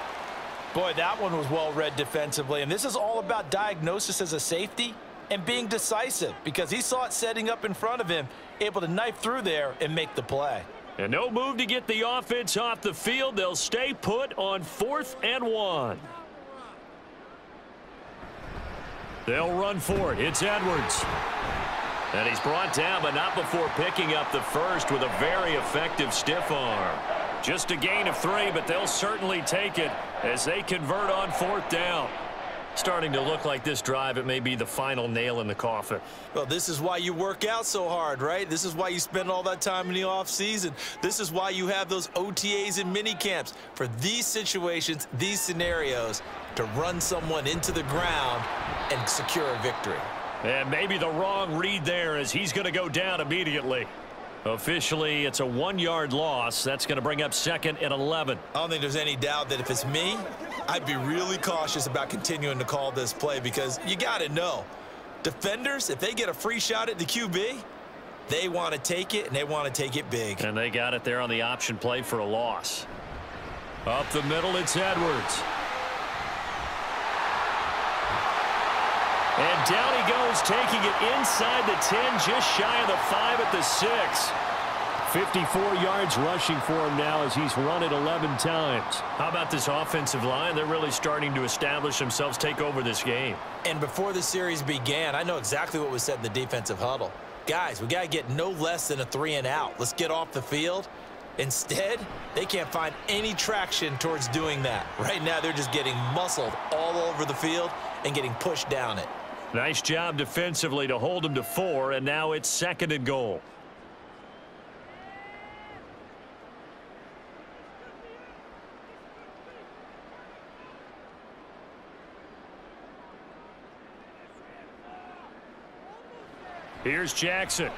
[SPEAKER 2] Boy, that one was well read defensively, and this is all about diagnosis as a safety and being decisive because he saw it setting up in front of him, able to knife through there and make the play.
[SPEAKER 1] And no move to get the offense off the field. They'll stay put on 4th and 1. They'll run for it. It's Edwards. And he's brought down, but not before picking up the first with a very effective stiff arm. Just a gain of 3, but they'll certainly take it as they convert on 4th down. Starting to look like this drive, it may be the final nail in the coffin.
[SPEAKER 3] Well, this is why you work out so hard, right? This is why you spend all that time in the offseason. This is why you have those OTAs and mini camps for these situations, these scenarios, to run someone into the ground and secure a victory.
[SPEAKER 1] And maybe the wrong read there as he's going to go down immediately. Officially, it's a 1-yard loss. That's going to bring up 2nd and 11.
[SPEAKER 3] I don't think there's any doubt that if it's me, I'd be really cautious about continuing to call this play because you got to know, defenders, if they get a free shot at the QB, they want to take it, and they want to take it big.
[SPEAKER 1] And they got it there on the option play for a loss. Up the middle, it's Edwards. And down he goes, taking it inside the 10, just shy of the 5 at the 6. 54 yards rushing for him now as he's run it 11 times. How about this offensive line? They're really starting to establish themselves, take over this game.
[SPEAKER 3] And before the series began, I know exactly what was said in the defensive huddle. Guys, we got to get no less than a 3 and out. Let's get off the field. Instead, they can't find any traction towards doing that. Right now, they're just getting muscled all over the field and getting pushed down it.
[SPEAKER 1] Nice job defensively to hold him to 4, and now it's 2nd and goal. Here's Jackson.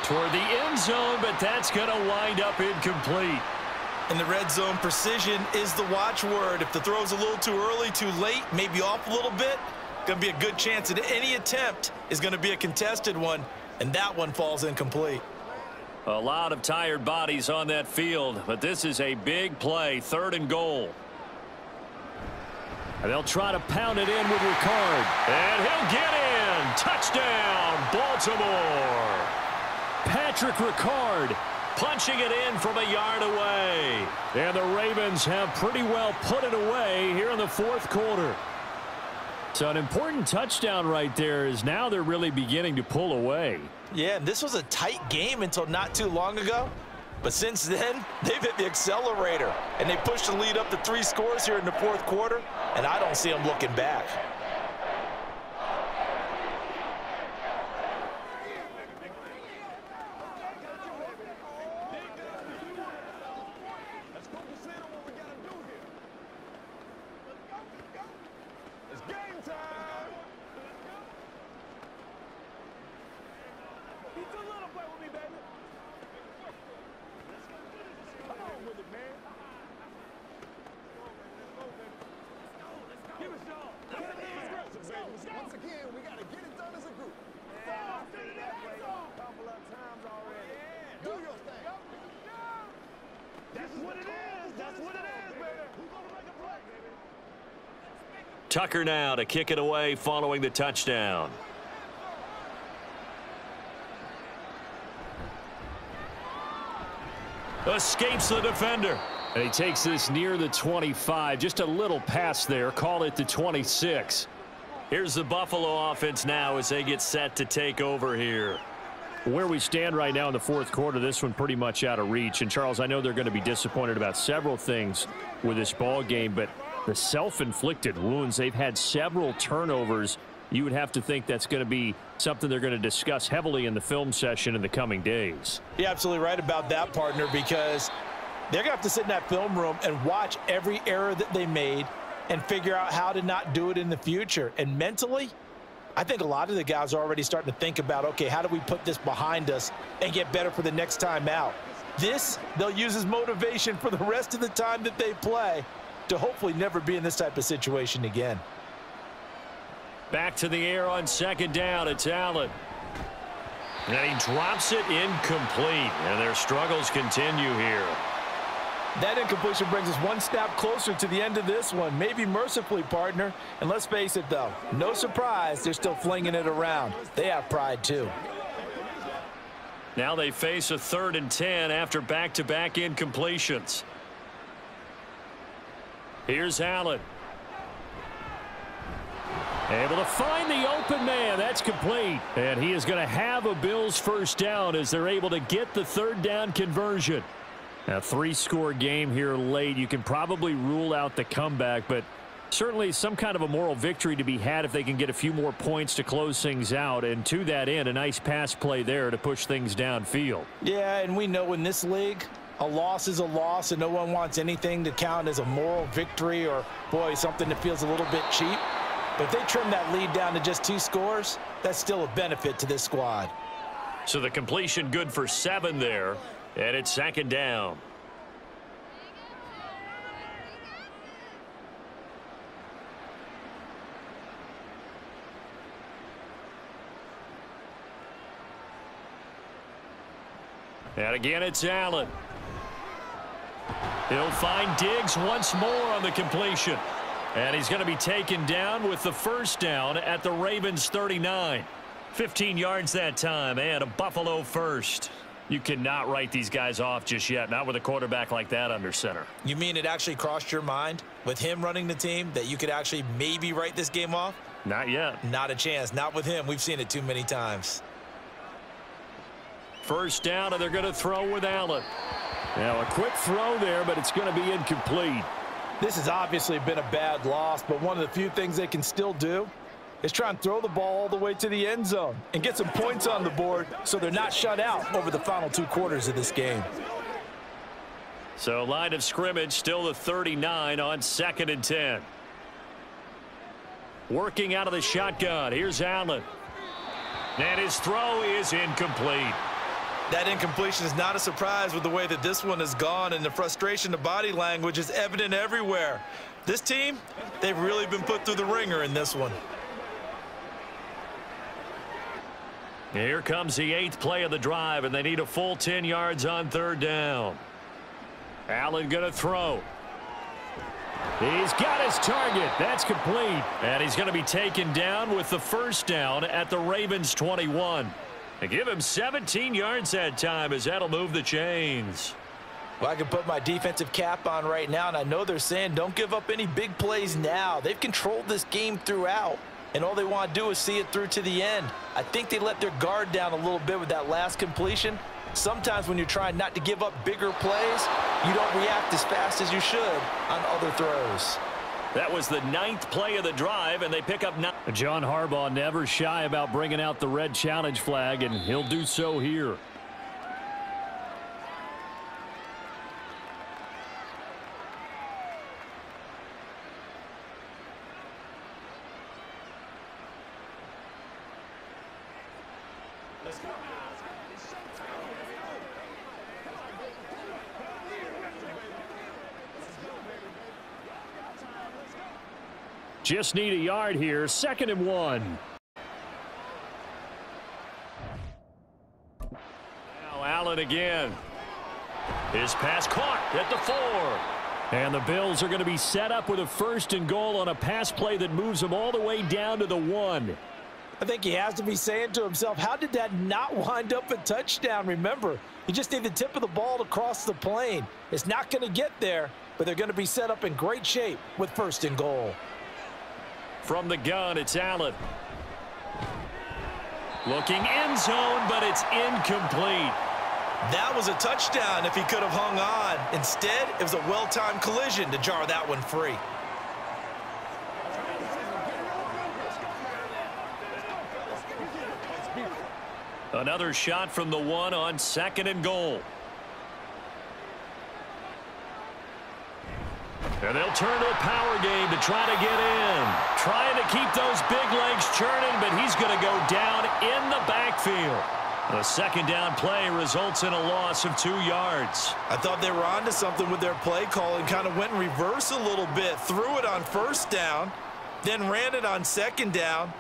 [SPEAKER 1] Toward the end zone, but that's going to wind up incomplete.
[SPEAKER 3] In the red zone, precision is the watchword. If the throw's a little too early, too late, maybe off a little bit, going to be a good chance that any attempt is going to be a contested one, and that one falls incomplete.
[SPEAKER 1] A lot of tired bodies on that field, but this is a big play, 3rd and goal. And they'll try to pound it in with Ricard. And he'll get in. Touchdown, Baltimore. Patrick Ricard punching it in from a yard away. And the Ravens have pretty well put it away here in the 4th quarter. So an important touchdown right there is now they're really beginning to pull away.
[SPEAKER 2] Yeah, and this was a tight game until not too long ago. But since then, they've hit the accelerator, and they pushed the lead up to 3 scores here in the 4th quarter, and I don't see them looking back.
[SPEAKER 1] Tucker now to kick it away following the touchdown. Escapes the defender. And he takes this near the 25. Just a little pass there. Call it the 26. Here's the Buffalo offense now as they get set to take over here. Where we stand right now in the fourth quarter, this one pretty much out of reach. And, Charles, I know they're going to be disappointed about several things with this ball game, but the self-inflicted wounds, they've had several turnovers. You would have to think that's going to be something they're going to discuss heavily in the film session in the coming days.
[SPEAKER 2] You're absolutely right about that, partner, because they're going to have to sit in that film room and watch every error that they made and figure out how to not do it in the future. And mentally, I think a lot of the guys are already starting to think about, okay, how do we put this behind us and get better for the next time out? This, they'll use as motivation for the rest of the time that they play to hopefully never be in this type of situation again.
[SPEAKER 1] Back to the air on second down. It's Allen. And he drops it incomplete. And their struggles continue here.
[SPEAKER 2] That incompletion brings us one step closer to the end of this one. Maybe mercifully, partner. And let's face it, though, no surprise, they're still flinging it around. They have pride, too.
[SPEAKER 1] Now they face a 3rd and 10 after back-to-back incompletions. Here's Allen. Able to find the open man. That's complete. And he is going to have a Bills first down as they're able to get the 3rd down conversion. A 3-score game here late. You can probably rule out the comeback, but certainly some kind of a moral victory to be had if they can get a few more points to close things out. And to that end, a nice pass play there to push things downfield.
[SPEAKER 2] Yeah, and we know in this league, a loss is a loss, and no one wants anything to count as a moral victory or, boy, something that feels a little bit cheap. But if they trim that lead down to just 2 scores, that's still a benefit to this squad.
[SPEAKER 1] So the completion good for 7 there. And it's 2nd down. And again, it's Allen. He'll find Diggs once more on the completion. And he's going to be taken down with the first down at the Ravens 39. 15 yards that time and a Buffalo first. You cannot write these guys off just yet, not with a quarterback like that under center.
[SPEAKER 3] You mean it actually crossed your mind with him running the team that you could actually maybe write this game off?
[SPEAKER 1] Not yet.
[SPEAKER 3] Not a chance. Not with him. We've seen it too many times.
[SPEAKER 1] First down, and they're going to throw with Allen. Now a quick throw there, but it's going to be incomplete.
[SPEAKER 2] This has obviously been a bad loss, but one of the few things they can still do is try and throw the ball all the way to the end zone and get some points on the board so they're not shut out over the final 2 quarters of this game.
[SPEAKER 1] So line of scrimmage still the 39 on 2nd and 10. Working out of the shotgun. Here's Allen. And his throw is incomplete.
[SPEAKER 3] That incompletion is not a surprise with the way that this one has gone, and the frustration, the body language is evident everywhere. This team, they've really been put through the ringer in this one.
[SPEAKER 1] Here comes the 8th play of the drive, and they need a full 10 yards on 3rd down. Allen going to throw. He's got his target. That's complete. And he's going to be taken down with the first down at the Ravens 21. They give him 17 yards that time as that'll move the chains.
[SPEAKER 2] Well, I can put my defensive cap on right now, and I know they're saying don't give up any big plays now. They've controlled this game throughout, and all they want to do is see it through to the end. I think they let their guard down a little bit with that last completion. Sometimes when you're trying not to give up bigger plays, you don't react as fast as you should on other throws.
[SPEAKER 1] That was the 9th play of the drive, and they pick up 9. John Harbaugh never shy about bringing out the red challenge flag, and he'll do so here.
[SPEAKER 3] Let's go.
[SPEAKER 1] Just need a yard here. 2nd and 1. Now Allen again. His pass caught at the 4. And the Bills are going to be set up with a 1st and goal on a pass play that moves them all the way down to the 1.
[SPEAKER 2] I think he has to be saying to himself, how did that not wind up a touchdown? Remember, you just need the tip of the ball to cross the plane. It's not going to get there, but they're going to be set up in great shape with 1st and goal.
[SPEAKER 1] From the gun, it's Allen. Looking end zone, but it's incomplete.
[SPEAKER 3] That was a touchdown if he could have hung on. Instead, it was a well-timed collision to jar that one free.
[SPEAKER 1] Another shot from the one on 2nd and goal. And they'll turn to a power game to try to get in. Trying to keep those big legs churning, but he's going to go down in the backfield. The 2nd down play results in a loss of 2 yards.
[SPEAKER 3] I thought they were onto something with their play call and kind of went in reverse a little bit. Threw it on 1st down, then ran it on 2nd down.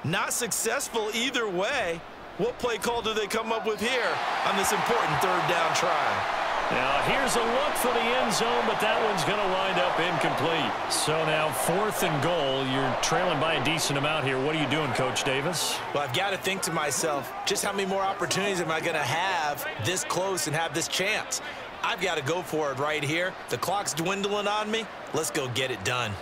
[SPEAKER 3] Not successful either way. What play call do they come up with here on this important 3rd down try?
[SPEAKER 1] Now, here's a look for the end zone, but that one's going to wind up incomplete. So now 4th and goal. You're trailing by a decent amount here. What are you doing, Coach Davis?
[SPEAKER 3] Well, I've got to think to myself, just how many more opportunities am I going to have this close and have this chance? I've got to go for it right here. The clock's dwindling on me. Let's go get it done.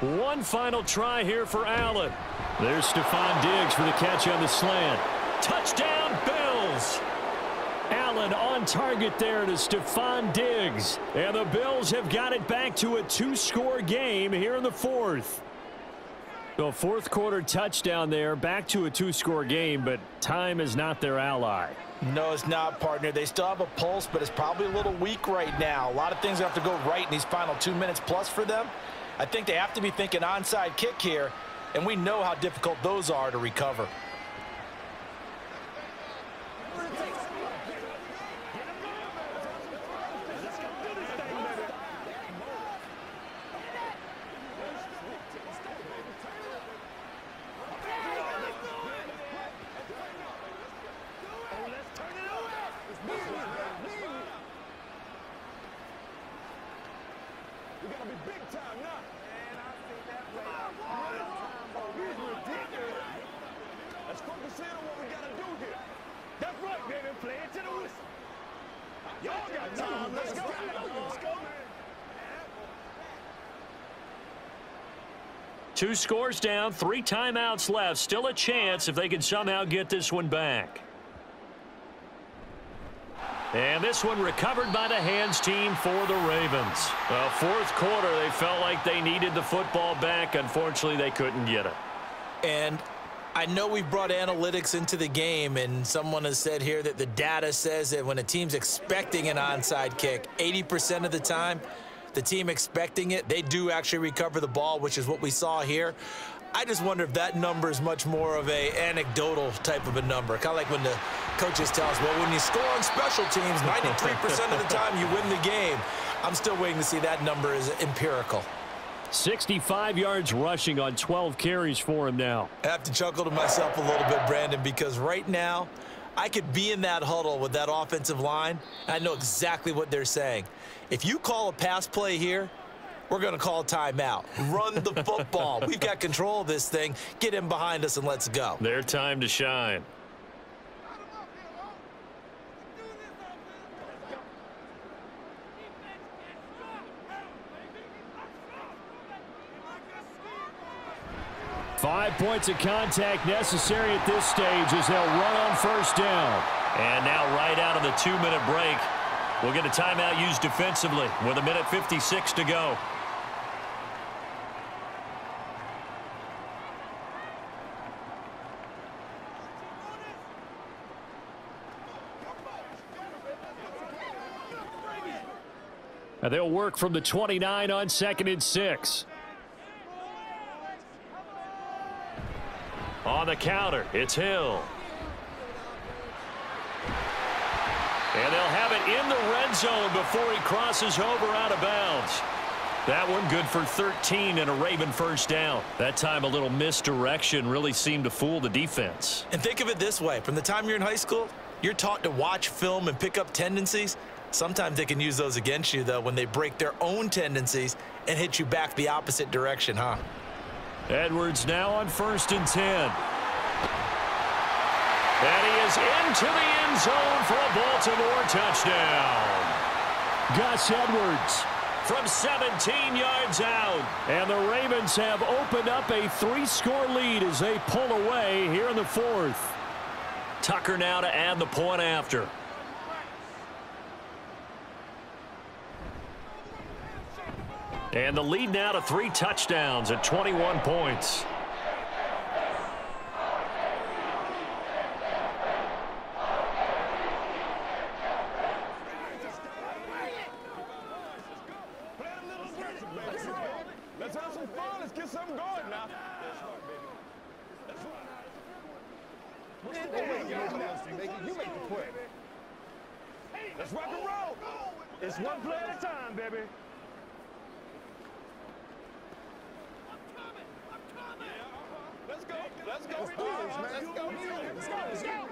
[SPEAKER 1] One final try here for Allen. There's Stephon Diggs for the catch on the slant. Touchdown, Bills! Allen on target there to Stephon Diggs. And the Bills have got it back to a 2-score game here in the 4th. So 4th quarter touchdown there, back to a 2-score game, but time is not their ally.
[SPEAKER 2] No, it's not, partner. They still have a pulse, but it's probably a little weak right now. A lot of things have to go right in these final 2 minutes plus for them. I think they have to be thinking onside kick here, and we know how difficult those are to recover.
[SPEAKER 1] Two scores down, 3 timeouts left. Still a chance if they can somehow get this one back. And this one recovered by the hands team for the Ravens. 4th quarter, they felt like they needed the football back. Unfortunately, they couldn't get it.
[SPEAKER 3] And I know we've brought analytics into the game, and someone has said here that the data says that when a team's expecting an onside kick, 80% of the time, the team expecting it, they do actually recover the ball, which is what we saw here. I just wonder if that number is much more of a anecdotal type of a number. Kind of like when the coaches tell us, well, when you score on special teams, 93% of the time you win the game. I'm still waiting to see that number is empirical.
[SPEAKER 1] 65 yards rushing on 12 carries for him now.
[SPEAKER 3] I have to chuckle to myself a little bit, Brandon, because right now I could be in that huddle with that offensive line. And I know exactly what they're saying. If you call a pass play here, we're going to call a timeout. Run the football. We've got control of this thing. Get in behind us and let's go.
[SPEAKER 1] Their time to shine. Five points of contact necessary at this stage as they'll run on 1st down. And now right out of the 2-minute break, we'll get a timeout used defensively with 1:56 to go. And they'll work from the 29 on 2nd and 6. On the counter, it's Hill. And they'll have it in the red zone before he crosses over out of bounds. That one good for 13 and a Raven 1st down. That time a little misdirection really seemed to fool the defense.
[SPEAKER 3] And think of it this way. From the time you're in high school, you're taught to watch film and pick up tendencies. Sometimes they can use those against you, though, when they break their own tendencies and hit you back the opposite direction, huh?
[SPEAKER 1] Edwards now on 1st and 10. And he is into the end zone for a Baltimore touchdown. Gus Edwards from 17 yards out. And the Ravens have opened up a 3-score lead as they pull away here in the 4th. Tucker now to add the point after. And the lead now to 3 touchdowns at 21 points.
[SPEAKER 4] Let's have some fun. Let's get something going now. You make the play. Let's rock and roll. It's one play at a time, baby. Let's go. Let's go. Let's go. Let's go.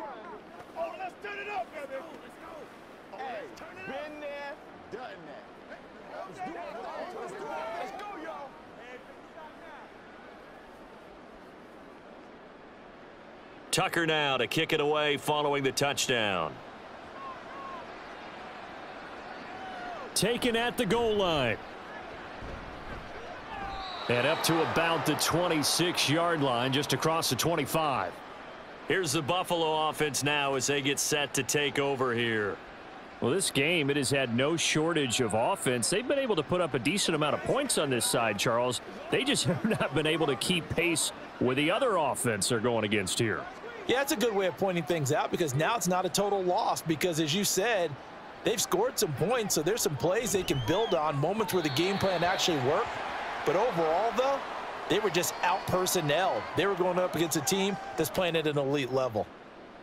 [SPEAKER 4] Oh, let's turn it up, baby. Hey, been there, done that. Let's go, y'all.
[SPEAKER 1] Tucker now to kick it away following the touchdown. Taken at the goal line. And up to about the 26-yard line, just across the 25. Here's the Buffalo offense now as they get set to take over here. Well, this game, it has had no shortage of offense. They've been able to put up a decent amount of points on this side, Charles. They just have not been able to keep pace with the other offense they're going against here.
[SPEAKER 2] Yeah, that's a good way of pointing things out because now it's not a total loss because, as you said, they've scored some points, so there's some plays they can build on, moments where the game plan actually worked. But overall, though, they were just out-personnel. They were going up against a team that's playing at an elite level.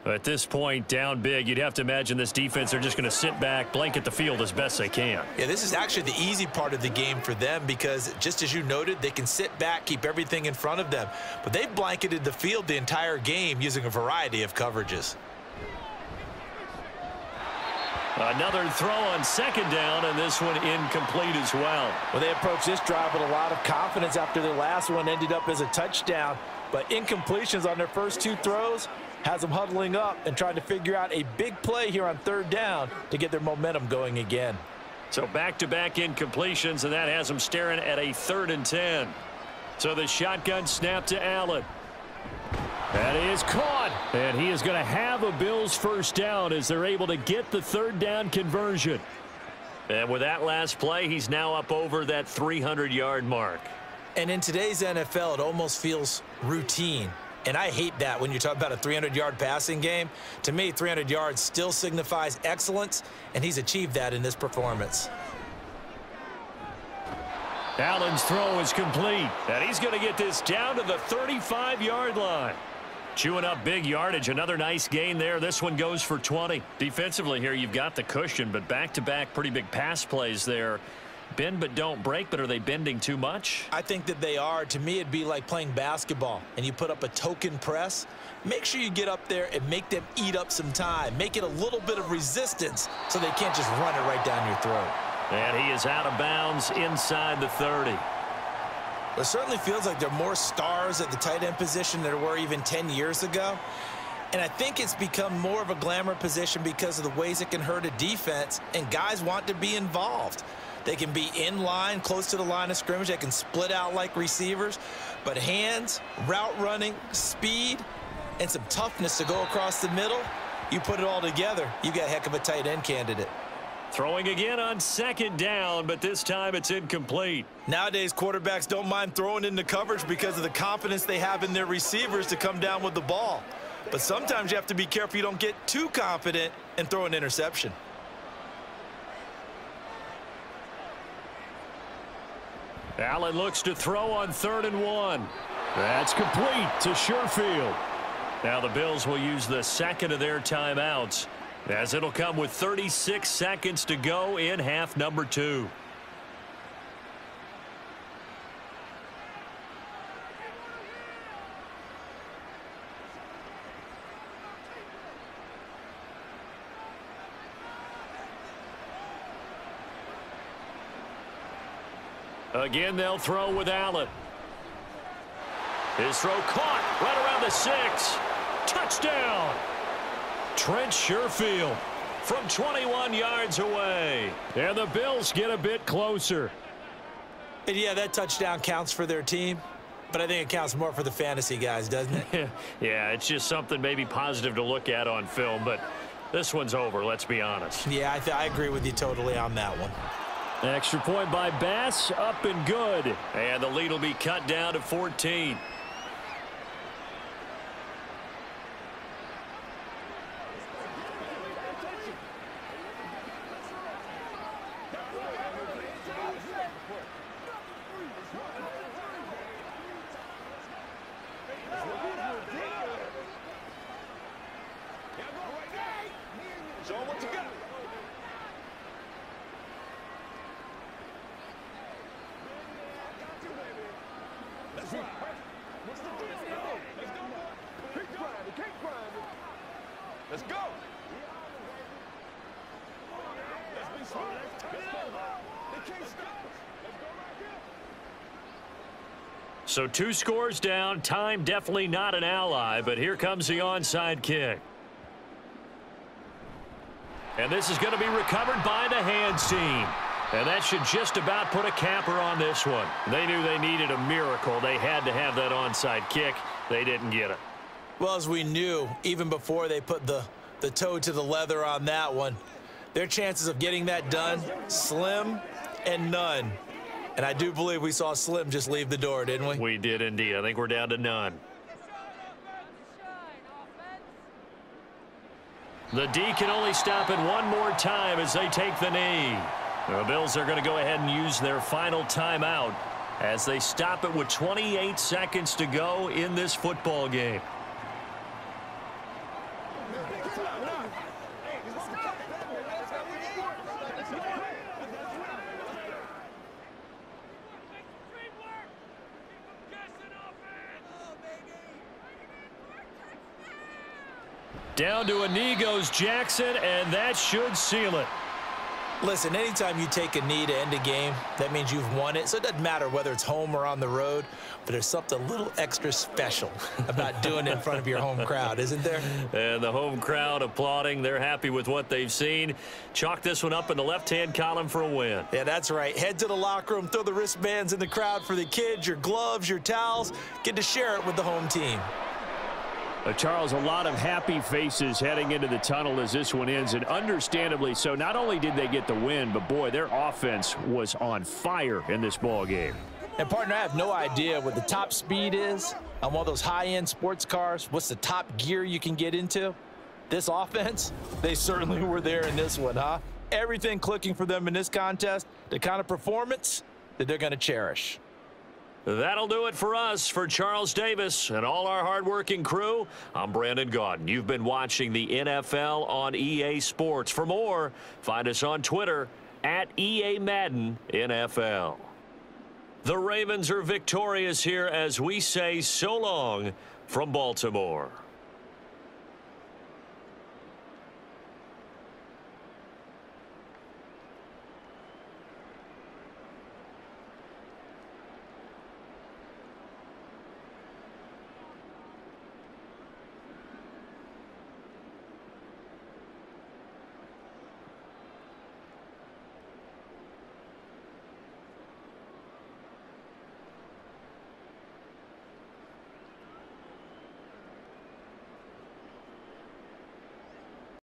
[SPEAKER 1] At this point, down big, you'd have to imagine this defense, they're just going to sit back, blanket the field as best they can.
[SPEAKER 3] Yeah, this is actually the easy part of the game for them because, just as you noted, they can sit back, keep everything in front of them. But they've blanketed the field the entire game using a variety of coverages.
[SPEAKER 1] Another throw on 2nd down, and this one incomplete as well.
[SPEAKER 2] Well, they approached this drive with a lot of confidence after their last one ended up as a touchdown. But incompletions on their first 2 throws has them huddling up and trying to figure out a big play here on 3rd down to get their momentum going again.
[SPEAKER 1] So back-to-back incompletions, and that has them staring at a 3rd and 10. So the shotgun snap to Allen. That is caught, and he is going to have a Bills first down as they're able to get the 3rd down conversion. And with that last play, he's now up over that 300-yard mark.
[SPEAKER 3] And in today's NFL, it almost feels routine. And I hate that when you talk about a 300-yard passing game. To me, 300 yards still signifies excellence, and he's achieved that in this performance.
[SPEAKER 1] Allen's throw is complete, and he's going to get this down to the 35-yard line. Chewing up big yardage, another nice gain there. This one goes for 20. Defensively here, you've got the cushion, but back-to-back pretty big pass plays there. Bend but don't break, but are they bending too much?
[SPEAKER 3] I think that they are. To me, it'd be like playing basketball, and you put up a token press. Make sure you get up there and make them eat up some time. Make it a little bit of resistance so they can't just run it right down your throat.
[SPEAKER 1] And he is out of bounds inside the 30.
[SPEAKER 3] It certainly feels like there are more stars at the tight end position than there were even 10 years ago. And I think it's become more of a glamour position because of the ways it can hurt a defense, and guys want to be involved. They can be in line, close to the line of scrimmage. They can split out like receivers. But hands, route running, speed, and some toughness to go across the middle, you put it all together, you got a heck of a tight end candidate.
[SPEAKER 1] Throwing again on 2nd down, but this time it's incomplete.
[SPEAKER 3] Nowadays, quarterbacks don't mind throwing into coverage because of the confidence they have in their receivers to come down with the ball. But sometimes you have to be careful you don't get too confident and throw an interception.
[SPEAKER 1] Allen looks to throw on 3rd and 1. That's complete to Sherfield. Now the Bills will use the 2nd of their timeouts, as it'll come with 36 seconds to go in half number 2. Again, they'll throw with Allen. His throw caught right around the 6. Touchdown. Trent Sherfield. from 21 yards away. And the Bills get a bit closer.
[SPEAKER 3] And yeah, that touchdown counts for their team, but I think it counts more for the fantasy guys, doesn't it?
[SPEAKER 1] Yeah, it's just something maybe positive to look at on film, but this one's over, let's be honest.
[SPEAKER 3] Yeah, I agree with you totally on that one.
[SPEAKER 1] Extra point by Bass, up and good. And the lead will be cut down to 14.
[SPEAKER 4] Show 'em what you got. That's right. What's the deal? Let's go. Keep grinding. Keep grinding. Let's go. Let's be smart. Turn it over. They can't stop us. Let's go right here.
[SPEAKER 1] So 2 scores down. Time definitely not an ally, but here comes the onside kick. And this is going to be recovered by the hands team. And that should just about put a capper on this one. They knew they needed a miracle. They had to have that onside kick. They didn't get it.
[SPEAKER 3] Well, as we knew, even before they put the toe to the leather on that one, their chances of getting that done, slim and none. And I do believe we saw Slim just leave the door, didn't we?
[SPEAKER 1] We did indeed. I think we're down to none. The D can only stop it one more time as they take the knee. The Bills are going to go ahead and use their final timeout as they stop it with 28 seconds to go in this football game. Down to a knee goes Jackson, and that should seal it.
[SPEAKER 3] Listen, anytime you take a knee to end a game, that means you've won it. So it doesn't matter whether it's home or on the road, but there's something a little extra special about doing it in front of your home crowd, isn't there?
[SPEAKER 1] And the home crowd applauding. They're happy with what they've seen. Chalk this one up in the left-hand column for a win.
[SPEAKER 3] Yeah, that's right. Head to the locker room, throw the wristbands in the crowd for the kids, your gloves, your towels. Get to share it with the home team.
[SPEAKER 5] Charles, a lot of happy faces heading into the tunnel as this one ends, and understandably so. Not only did they get the win, but boy, their offense was on fire in this ball game.
[SPEAKER 3] And partner, I have no idea what the top speed is on one of those high-end sports cars. What's the top gear you can get into? This offense, they certainly were there in this one, huh? Everything clicking for them in this contest, the kind of performance that they're going to cherish.
[SPEAKER 1] That'll do it for us. For Charles Davis and all our hardworking crew, I'm Brandon Gaudin. You've been watching the NFL on EA Sports. For more, find us on Twitter at EA Madden NFL. The Ravens are victorious here as we say so long from Baltimore.